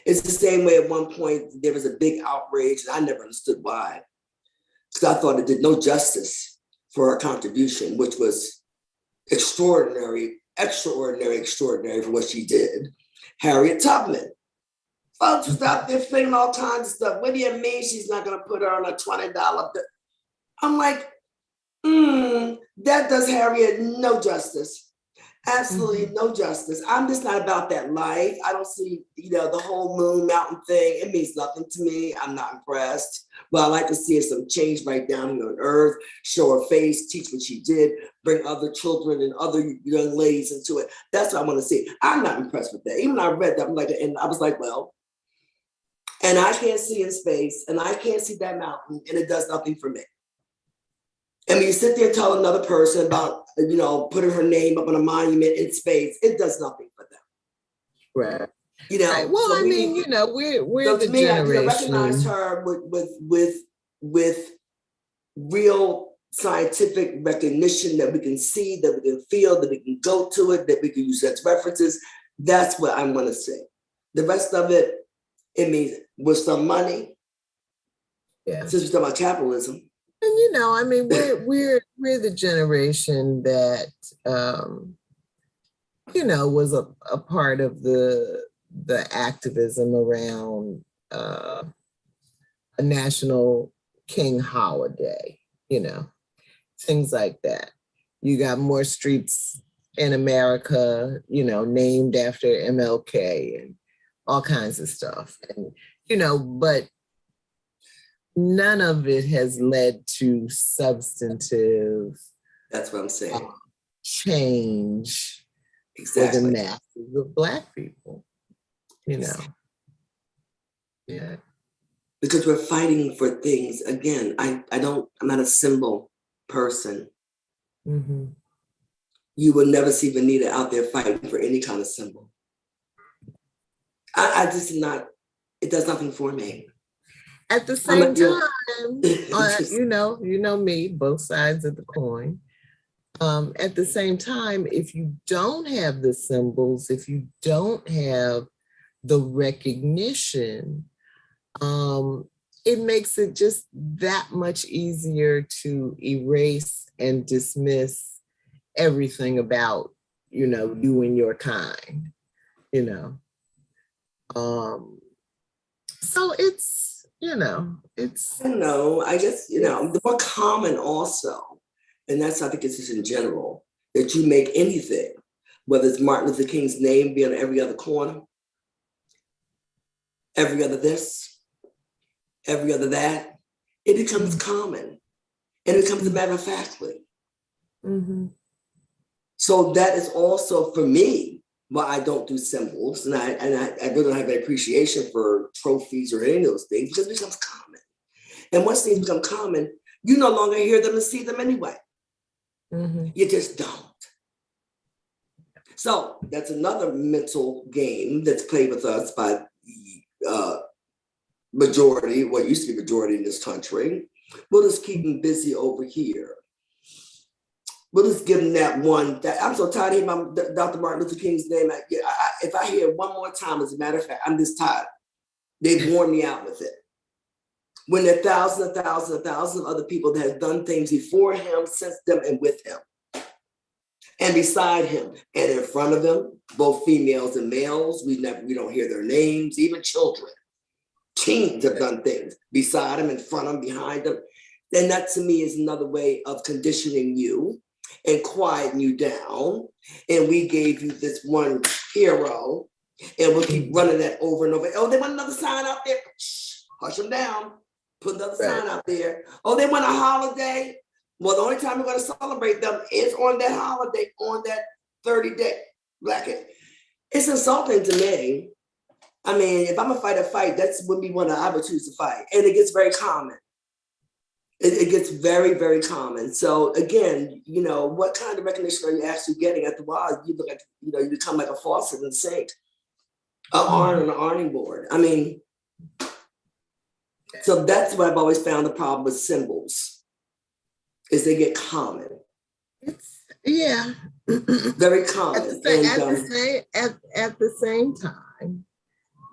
It's the same way at one point there was a big outrage, and I never understood why. Because I thought it did no justice for her contribution, which was extraordinary extraordinary for what she did. Harriet Tubman. Folks was out there flinging all kinds of stuff. What do you mean she's not going to put her on a $20 bill? I'm like, that does Harriet no justice. Absolutely no justice. I'm just not about that life. I don't see, the whole moon mountain thing. It means nothing to me. I'm not impressed. But I like to see some change right down here on earth, show her face, teach what she did, bring other children and other young ladies into it. That's what I want to see. I'm not impressed with that. Even when I read that, and I was like, well, and I can't see in space, and I can't see that mountain, and it does nothing for me. And when you sit there and tell another person about, putting her name up on a monument in space, it does nothing for them. Right. Right. Well, so we're the generation. I recognize her with real scientific recognition that we can see, that we can feel, that we can go to it, that we can use as references. That's what I want to see. The rest of it, it means with some money. Yeah. Since we're talking about capitalism. And we're the generation that was a part of the activism around a national king holiday, things like that. You got more streets in America, named after MLK and all kinds of stuff. And, but none of it has led to substantive. That's what I'm saying. Change exactly. For the masses of Black people, Exactly. Yeah. Because we're fighting for things. Again, I'm not a symbol person. Mm-hmm. You will never see Venita out there fighting for any kind of symbol. I just not, it does nothing for me. At the same time, you know me, both sides of the coin. At the same time, if you don't have the symbols, if you don't have the recognition, it makes it just that much easier to erase and dismiss everything about, you and your kind, So it's, it's. I don't know, I guess, the more common also, and that's, I think it's just in general, that you make anything, whether it's Martin Luther King's name be on every other corner, every other this, every other that, it becomes common and it becomes a matter of factly. Mm-hmm. So that is also for me why I don't do symbols, and I really don't have an appreciation for trophies or any of those things, because it becomes common. And once things become common, you no longer hear them and see them anyway. Mm-hmm. You just don't. So that's another mental game that's played with us by the majority, what used to be majority in this country. We'll just keep them busy over here. We'll just give them that one. I'm so tired of hearing Dr. Martin Luther King's name. If I hear it one more time, as a matter of fact, I'm just tired. They've worn me out with it. When there are thousands of other people that have done things before him, since them, and with him, and beside him, and in front of him, both females and males, we don't hear their names, even children. Teens have done things beside him, in front of him, behind him. Then that to me is another way of conditioning you and quieting you down. And we gave you this one hero, and we'll keep running that over and over. Oh, they want another sign out there. Shh, hush them down. Put another sign out there. Oh, they want a holiday. Well, the only time we're going to celebrate them is on that holiday, on that 30-day Black. It's insulting to me. I mean, if I'm gonna fight a fight, that's when we want to, I would choose to fight. And it gets very common. It gets very, very common. So again, what kind of recognition are you actually getting? At the while, you look like, you become like a faucet in the sink, an iron on an ironing board. I mean, so that's what I've always found the problem with symbols, is they get common. Yeah. Very common. At the same time,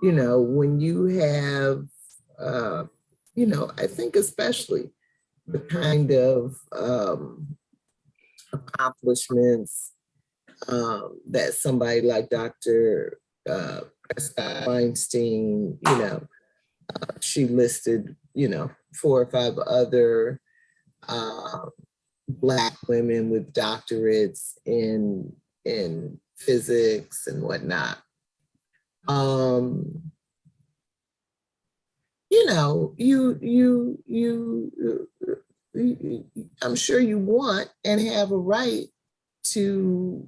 when you have, I think especially the kind of accomplishments that somebody like Dr. Prescod-Weinstein, she listed, 4 or 5 other Black women with doctorates in physics and whatnot. I'm sure you want and have a right to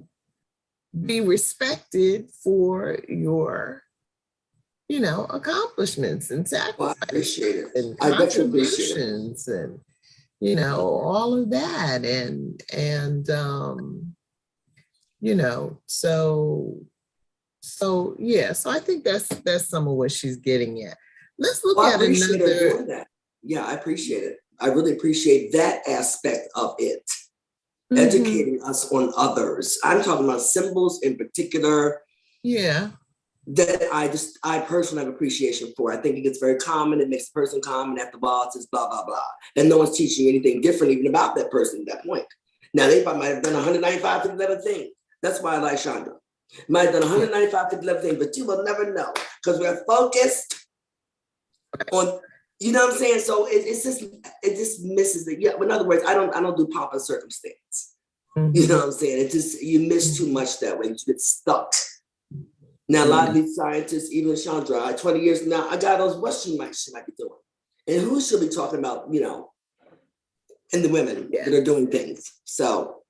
be respected for your, accomplishments and Well, I appreciate sacrifices it. and I definitely appreciate it. contributions and, all of that. So yeah, so I think that's some of what she's getting at. Let's look Well, I at appreciate her another. doing that. Yeah, I appreciate it. I really appreciate that aspect of it. Mm-hmm. Educating us on others. I'm talking about symbols in particular. Yeah. That I personally have appreciation for. I think it gets very common. It makes the person common at the ball, says blah, blah, blah. And no one's teaching you anything different even about that person at that point. Now, they might have done 195 to 11 things. That's why I like Chanda. Might have done 195 to 11 things, but you will never know because we're focused on, you know what I'm saying? So it just misses it. Yeah, in other words, I don't do pomp and circumstance. Mm-hmm. You know what I'm saying? You miss too much that way. You get stuck. Now, a lot of these scientists, even Chandra, 20 years from now, I got those, what she might be doing. And who should be talking about, and the women that are doing things. So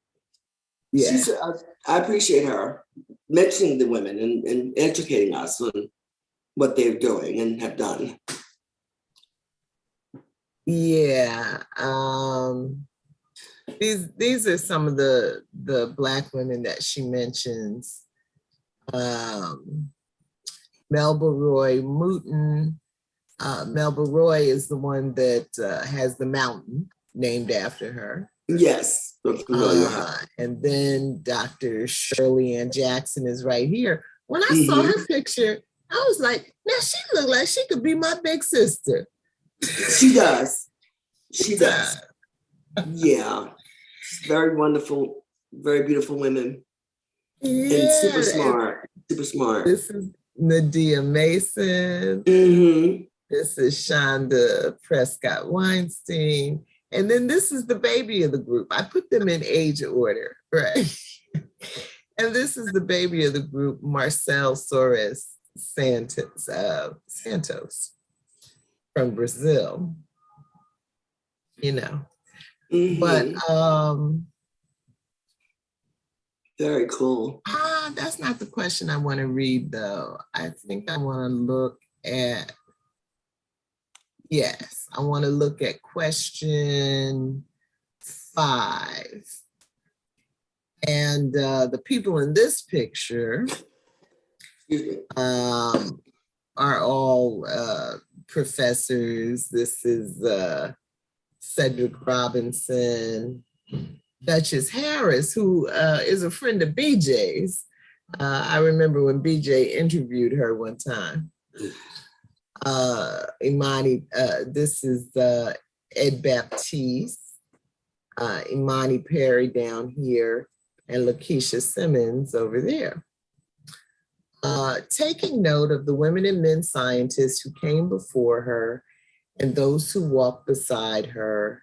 I appreciate her mentioning the women and educating us on what they're doing and have done. Yeah. These are some of the Black women that she mentions. Melba Roy Mooten. Melba Roy is the one that has the mountain named after her. Yes. And then Dr. Shirley Ann Jackson is right here. When I saw her picture, I was like, now she looked like she could be my big sister. She does. She does. Yeah. Very wonderful, very beautiful women. Yeah. And super smart. Super smart. This is Nadia Mason. This is Chanda Prescod-Weinstein. And then this is the baby of the group. I put them in age order, right? And this is the baby of the group, Marcel Soares-Santos from Brazil, But very cool. That's not the question I want to read, though. I think I want to look at, I want to look at question 5. And the people in this picture are all professors. This is Cedric Robinson, Duchess Harris, who is a friend of BJ's. I remember when BJ interviewed her one time. Imani, this is Ed Baptiste, Imani Perry down here, and Lakeisha Simmons over there. Taking note of the women and men scientists who came before her and those who walked beside her,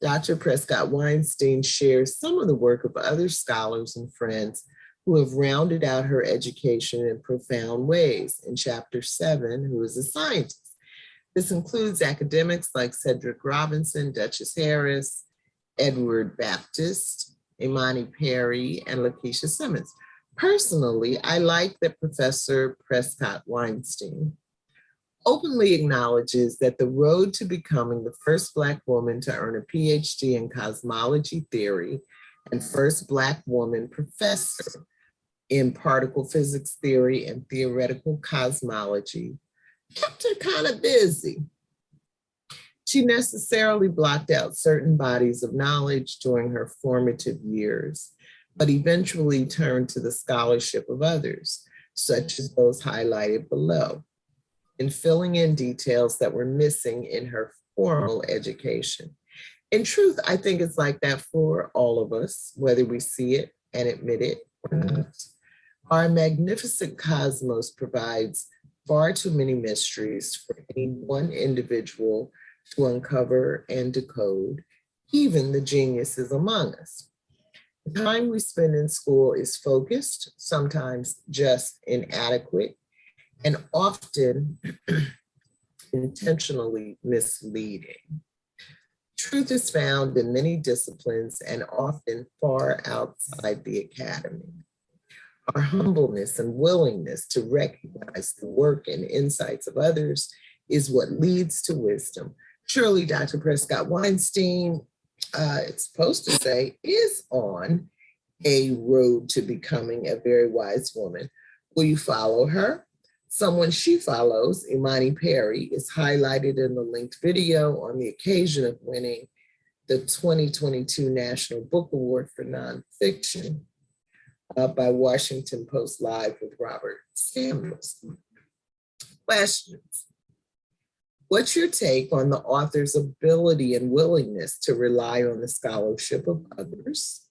Dr. Prescod-Weinstein shares some of the work of other scholars and friends who have rounded out her education in profound ways in Chapter 7, Who is a Scientist? This includes academics like Cedric Robinson, Duchess Harris, Edward Baptist, Imani Perry, and Lakeisha Simmons. Personally, I like that Professor Prescod-Weinstein openly acknowledges that the road to becoming the first Black woman to earn a PhD in cosmology theory and first Black woman professor in particle physics theory and theoretical cosmology kept her kind of busy. She necessarily blocked out certain bodies of knowledge during her formative years, but eventually turned to the scholarship of others, such as those highlighted below, in filling in details that were missing in her formal education. In truth, I think it's like that for all of us, whether we see it and admit it Our magnificent cosmos provides far too many mysteries for any one individual to uncover and decode, even the geniuses among us. The time we spend in school is focused, sometimes just inadequate, and often intentionally misleading. Truth is found in many disciplines and often far outside the academy. Our humbleness and willingness to recognize the work and insights of others is what leads to wisdom. Surely Dr. Prescod-Weinstein, it's supposed to say, is on a road to becoming a very wise woman. Will you follow her? Someone she follows, Imani Perry, is highlighted in the linked video on the occasion of winning the 2022 National Book Award for Nonfiction by Washington Post Live with Robert Samuels. Questions. What's your take on the author's ability and willingness to rely on the scholarship of others?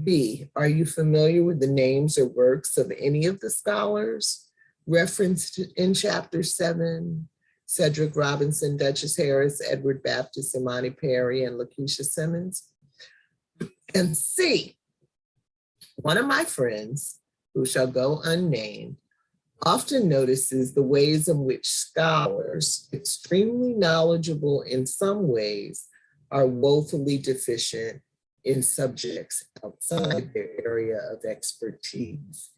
B, are you familiar with the names or works of any of the scholars referenced in chapter 7? Cedric Robinson, Duchess Harris, Edward Baptist, Imani Perry, and Lakeisha Simmons. And C, one of my friends, who shall go unnamed, often notices the ways in which scholars, extremely knowledgeable in some ways, are woefully deficient in subjects outside their area of expertise.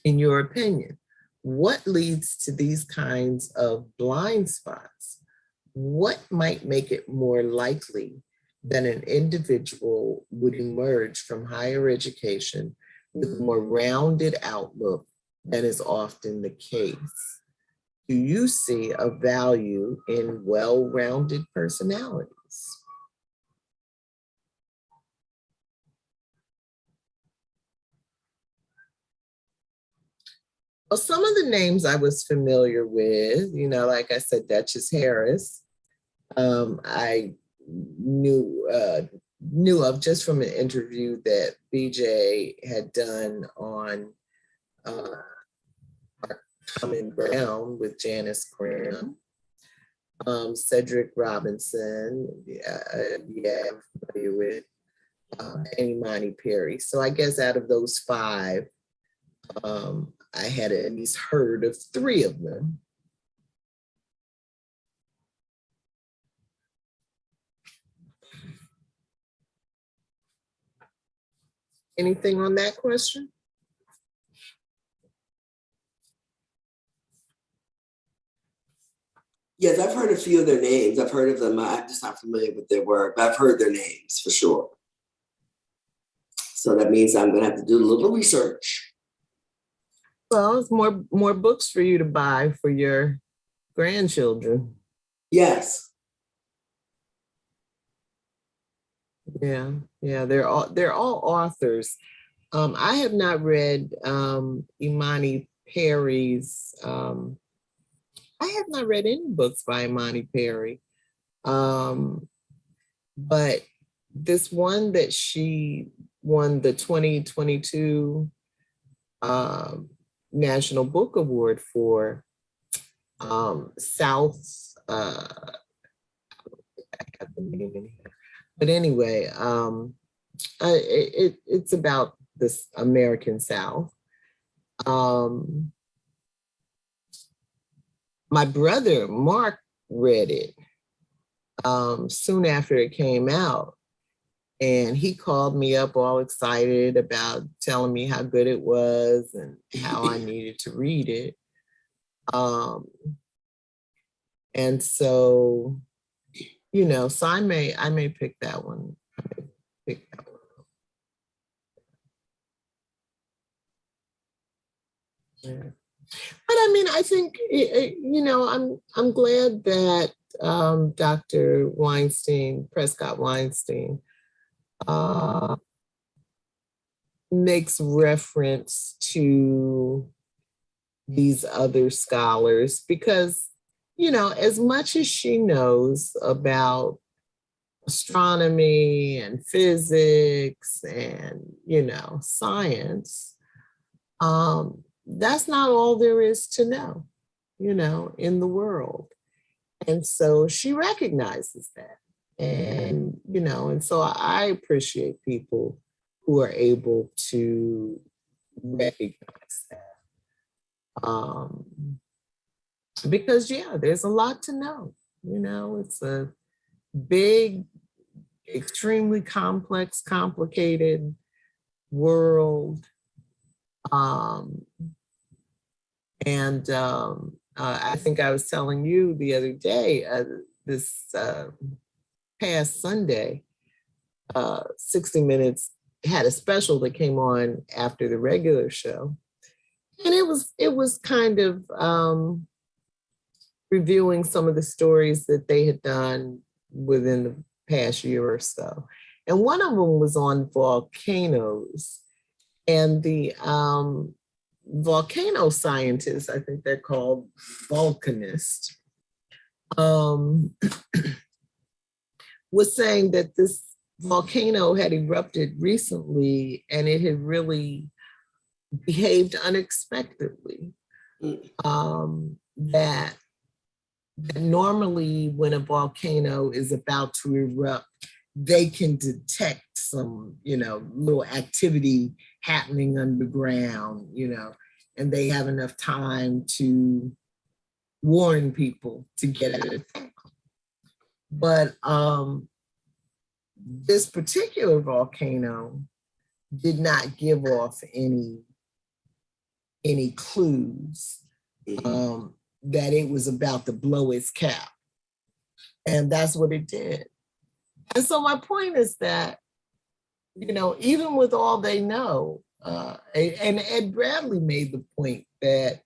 In your opinion, what leads to these kinds of blind spots? What might make it more likely that an individual would emerge from higher education with a more rounded outlook than is often the case? Do you see a value in well-rounded personalities? Well, some of the names I was familiar with, you know, like I said, Duchess Harris, I knew of just from an interview that BJ had done on Common Ground with Janice Graham. Cedric Robinson, I'm familiar with, and Imani Perry. So I guess out of those 5, I had at least heard of 3 of them. Anything on that question? Yes, I've heard a few of their names. I've heard of them. I'm just not familiar with their work, but I've heard their names for sure. So that means I'm going to have to do a little research. Well, it's more books for you to buy for your grandchildren. Yes. Yeah, they're all authors. I have not read Imani Perry's. I have not read any books by Imani Perry, but this one that she won the 2022 National Book Award for, South. I have the name in here. But anyway, it's about this American South. My brother, Mark, read it soon after it came out. And he called me up all excited about telling me how good it was and how I needed to read it. And so, you know, so I may pick that one. Yeah. But I mean, I think, you know, I'm glad that Dr. Prescod-Weinstein makes reference to these other scholars because, you know, as much as she knows about astronomy and physics and, science, that's not all there is to know, in the world. And so she recognizes that. And so I appreciate people who are able to recognize that. Because there's a lot to know. It's a big, extremely complex, complicated world. I think I was telling you the other day, this past Sunday, 60 Minutes had a special that came on after the regular show. And it was kind of reviewing some of the stories that they had done within the past year or so. And one of them was on volcanoes. And the volcano scientists, I think they're called volcanists, was saying that this volcano had erupted recently and it had really behaved unexpectedly. That normally when a volcano is about to erupt, they can detect some, little activity happening underground, and they have enough time to warn people to get out of town. But this particular volcano did not give off any clues that it was about to blow its cap. And that's what it did. And so my point is that, even with all they know, and Ed Bradley made the point that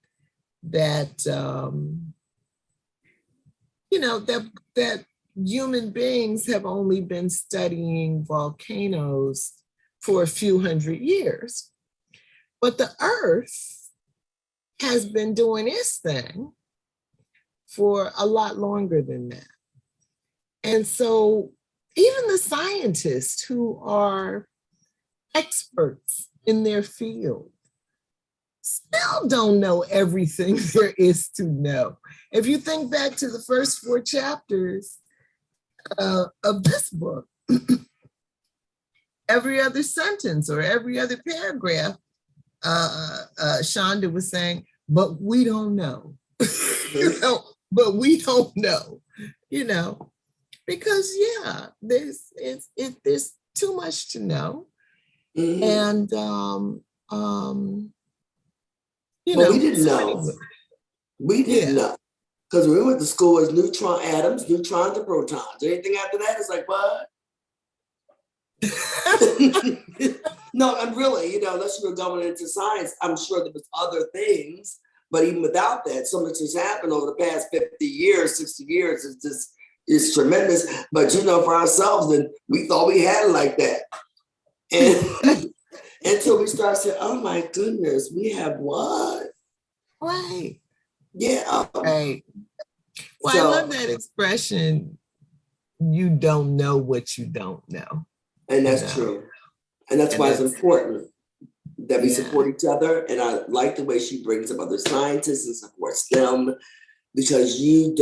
human beings have only been studying volcanoes for a few hundred years, but the Earth has been doing its thing for a lot longer than that. And so even the scientists who are experts in their field still don't know everything there is to know. If you think back to the first 4 chapters of this book, every other sentence or every other paragraph, Chanda was saying, but we don't know, but we don't know, because there's too much to know. And we didn't know. We didn't know. Because we went to school as neutron atoms, neutrons and protons. Anything after that is like, what? No, I'm really, unless you were going into science, I'm sure there was other things. But even without that, so much has happened over the past 50 years, 60 years. It's tremendous. But, for ourselves, and we thought we had it like that. And until we start saying, oh my goodness, we have what? Right. Yeah. Right. Well, I love that expression, you don't know what you don't know. And that's true. And that's why it's important that we support each other. And I like the way she brings up other scientists and supports them, because you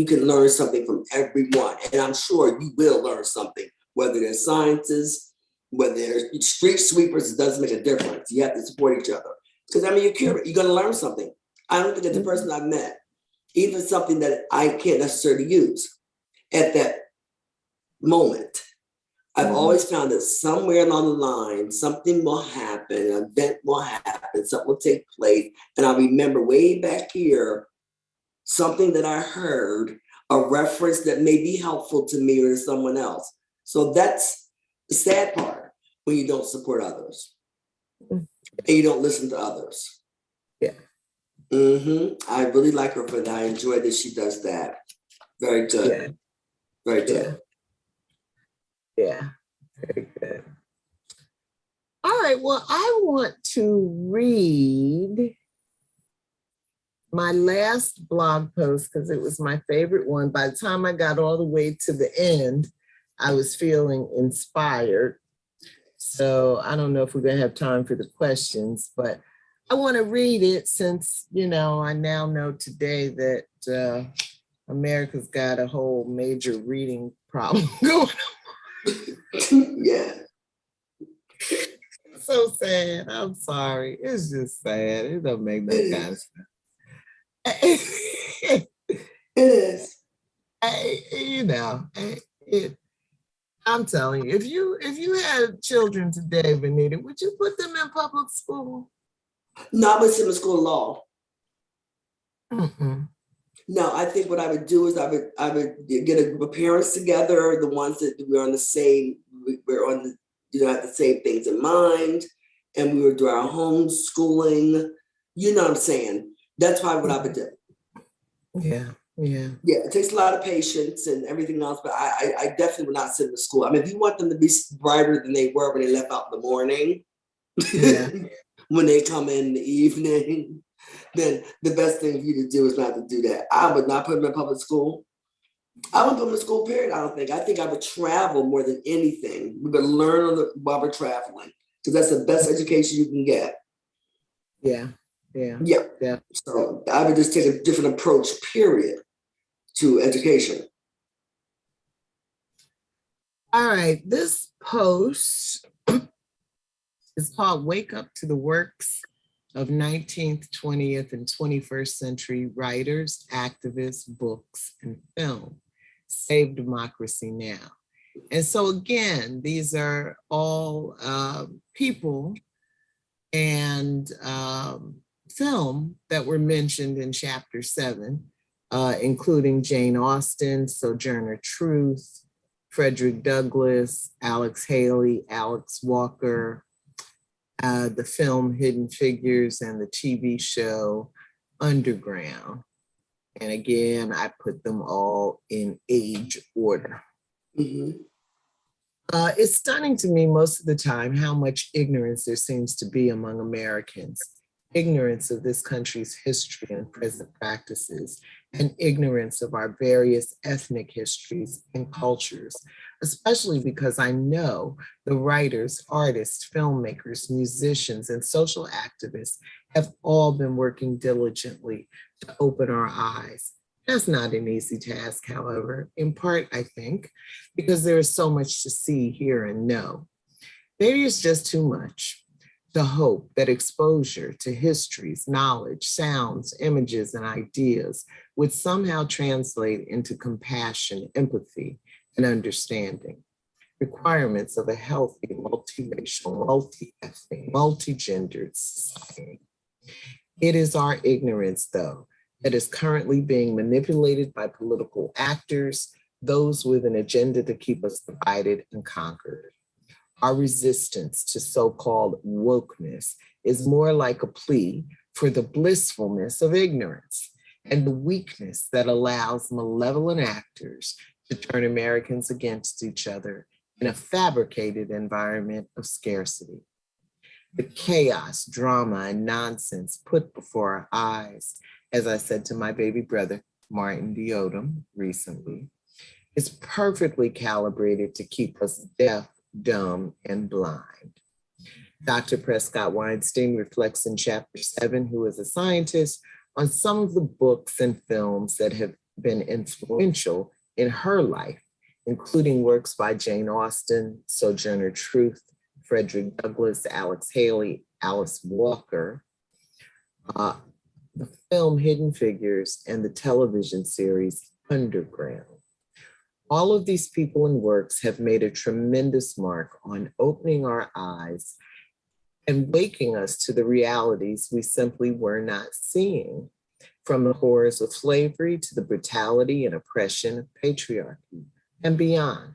can learn something from everyone. And I'm sure you will learn something, whether they're scientists, whether they're street sweepers, it doesn't make a difference. You have to support each other. Because you're curious, you're going to learn something. I don't think it's the person I've met, even something that I can't necessarily use at that moment. I've always found that somewhere along the line, something will happen, an event will happen, something will take place. And I remember way back here, something that I heard, a reference that may be helpful to me or to someone else. So that's the sad part, when you don't support others and you don't listen to others. Yeah. I really like her for that. I enjoy that she does that. Very good. Yeah. Very good. Yeah. Very good. All right. Well, I want to read my last blog post because it was my favorite one. By the time I got all the way to the end, I was feeling inspired. So I don't know if we're going to have time for the questions, but I want to read it since, I now know today that America's got a whole major reading problem going on. Yeah. So sad. I'm sorry. It's just sad. It don't make no kind of sense. It is. I'm telling you, if you had children today, Venita, would you put them in public school? No, I was in the school of law. Mm-mm. No, I think what I would do is I would get a group of parents together, the ones that we're on the same, have the same things in mind, and we would do our homeschooling. You know what I'm saying? That's probably what I would do. Yeah. Yeah, it takes a lot of patience and everything else, but I definitely would not send them to school. I mean, if you want them to be brighter than they were when they left out in the morning, when they come in the evening, then the best thing for you to do is not to do that. I would not put them in public school. I wouldn't put them in school, period. I think I would travel more than anything. We would learn while we're traveling, because that's the best education you can get. Yeah. So I would just take a different approach, period, to education. All right, this post is called Wake Up to the Works of 19th, 20th, and 21st century writers, activists, books, and film. Save Democracy Now. And so again, these are all people and film that were mentioned in chapter 7, including Jane Austen, Sojourner Truth, Frederick Douglass, Alex Haley, Alex Walker, the film Hidden Figures, and the TV show Underground. And again, I put them all in age order. Mm-hmm. It's stunning to me most of the time how much ignorance there seems to be among Americans. Ignorance of this country's history and present practices, and ignorance of our various ethnic histories and cultures, especially because I know the writers, artists, filmmakers, musicians, and social activists have all been working diligently to open our eyes. That's not an easy task, however, in part, I think, because there is so much to see, hear, and know. Maybe it's just too much to hope that exposure to histories, knowledge, sounds, images, and ideas would somehow translate into compassion, empathy, and understanding. Requirements of a healthy, multiracial, multi-ethnic, multi-gendered society. It is our ignorance, though, that is currently being manipulated by political actors, those with an agenda to keep us divided and conquered. Our resistance to so-called wokeness is more like a plea for the blissfulness of ignorance and the weakness that allows malevolent actors to turn Americans against each other in a fabricated environment of scarcity. The chaos, drama, and nonsense put before our eyes, as I said to my baby brother, Martin D. Odom, recently, is perfectly calibrated to keep us deaf, dumb, and blind. Dr. Prescod-Weinstein reflects in chapter 7, who is a scientist, on some of the books and films that have been influential in her life, including works by Jane Austen, Sojourner Truth, Frederick Douglass, Alex Haley, Alice Walker, the film Hidden Figures, and the television series Underground. All of these people and works have made a tremendous mark on opening our eyes and waking us to the realities we simply were not seeing, from the horrors of slavery to the brutality and oppression of patriarchy and beyond.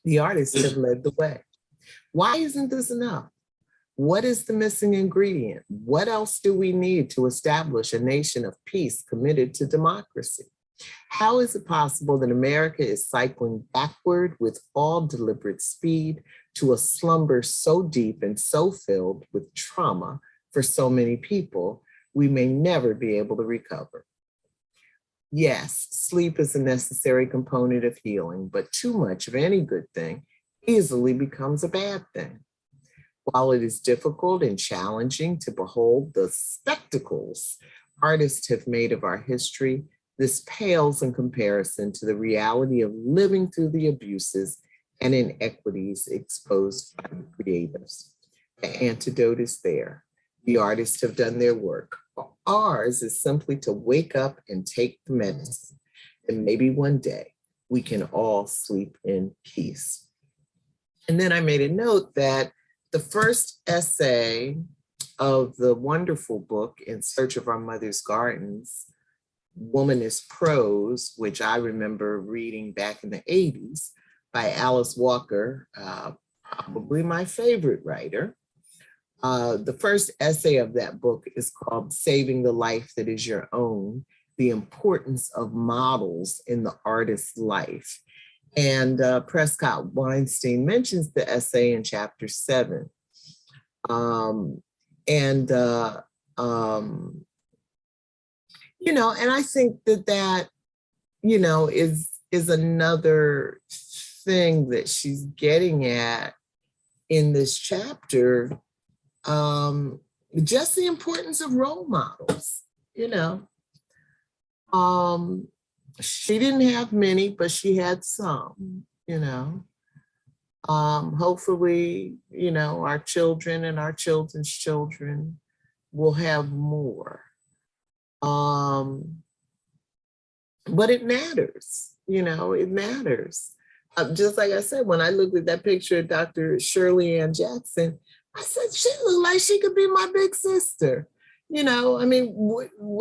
The artists have led the way. Why isn't this enough? What is the missing ingredient? What else do we need to establish a nation of peace committed to democracy? How is it possible that America is cycling backward with all deliberate speed to a slumber so deep and so filled with trauma for so many people, we may never be able to recover? Yes, sleep is a necessary component of healing, but too much of any good thing easily becomes a bad thing. While it is difficult and challenging to behold the spectacles artists have made of our history, this pales in comparison to the reality of living through the abuses and inequities exposed by the creatives. The antidote is there. The artists have done their work. Ours is simply to wake up and take the medicine. And maybe one day we can all sleep in peace. And then I made a note that the first essay of the wonderful book, In Search of Our Mother's Gardens, Woman is Prose, which I remember reading back in the 80s by Alice Walker, probably my favorite writer. The first essay of that book is called Saving the Life That Is Your Own, The Importance of Models in the Artist's Life. And Prescod-Weinstein mentions the essay in chapter 7. You know, and I think that, you know, is another thing that she's getting at in this chapter. Just the importance of role models, you know. She didn't have many, but she had some, you know. Hopefully, you know, our children and our children's children will have more. But it matters, you know, it matters. Just like I said, when I looked at that picture of Dr. Shirley Ann Jackson, I said, she looked like she could be my big sister. You know, I mean,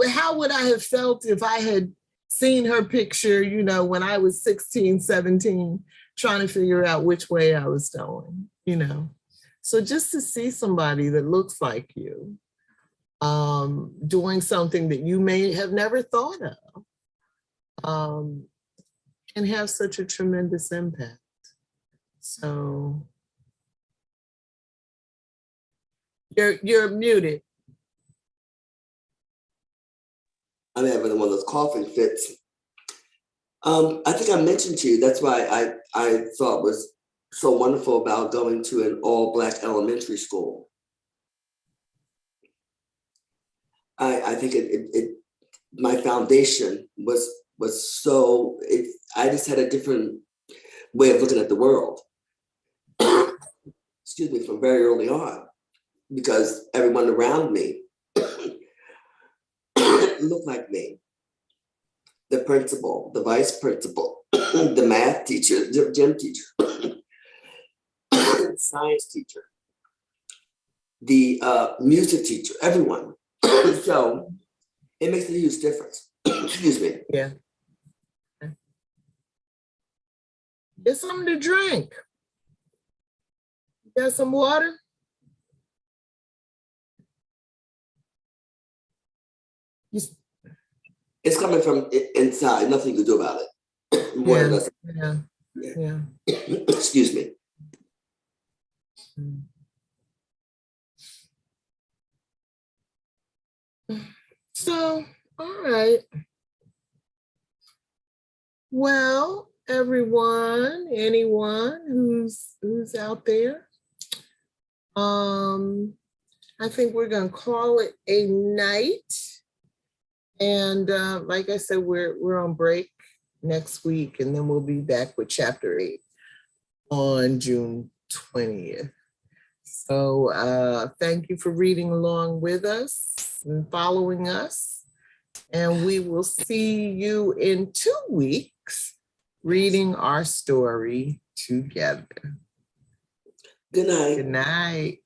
how would I have felt if I had seen her picture, you know, when I was 16, 17, trying to figure out which way I was going, you know? So just to see somebody that looks like you, doing something that you may have never thought of, can have such a tremendous impact. So you're muted. I'm having one of those coughing fits. I think I mentioned to you, that's why I thought was so wonderful about going to an all-Black elementary school. I think my foundation was so, I just had a different way of looking at the world. Excuse me, from very early on, because everyone around me looked like me. The principal, the vice principal, the math teacher, the gym teacher, science teacher, the music teacher, everyone. So it makes a huge difference. Excuse me. Yeah. Get something to drink. Got some water? It's coming from inside, nothing you can do about it. Yeah. Excuse me. So, all right. Well, everyone, anyone who's out there, I think we're gonna call it a night. And like I said, we're on break next week, and then we'll be back with chapter 8 on June 20th. So thank you for reading along with us and following us. And we will see you in 2 weeks reading our story together. Good night. Good night.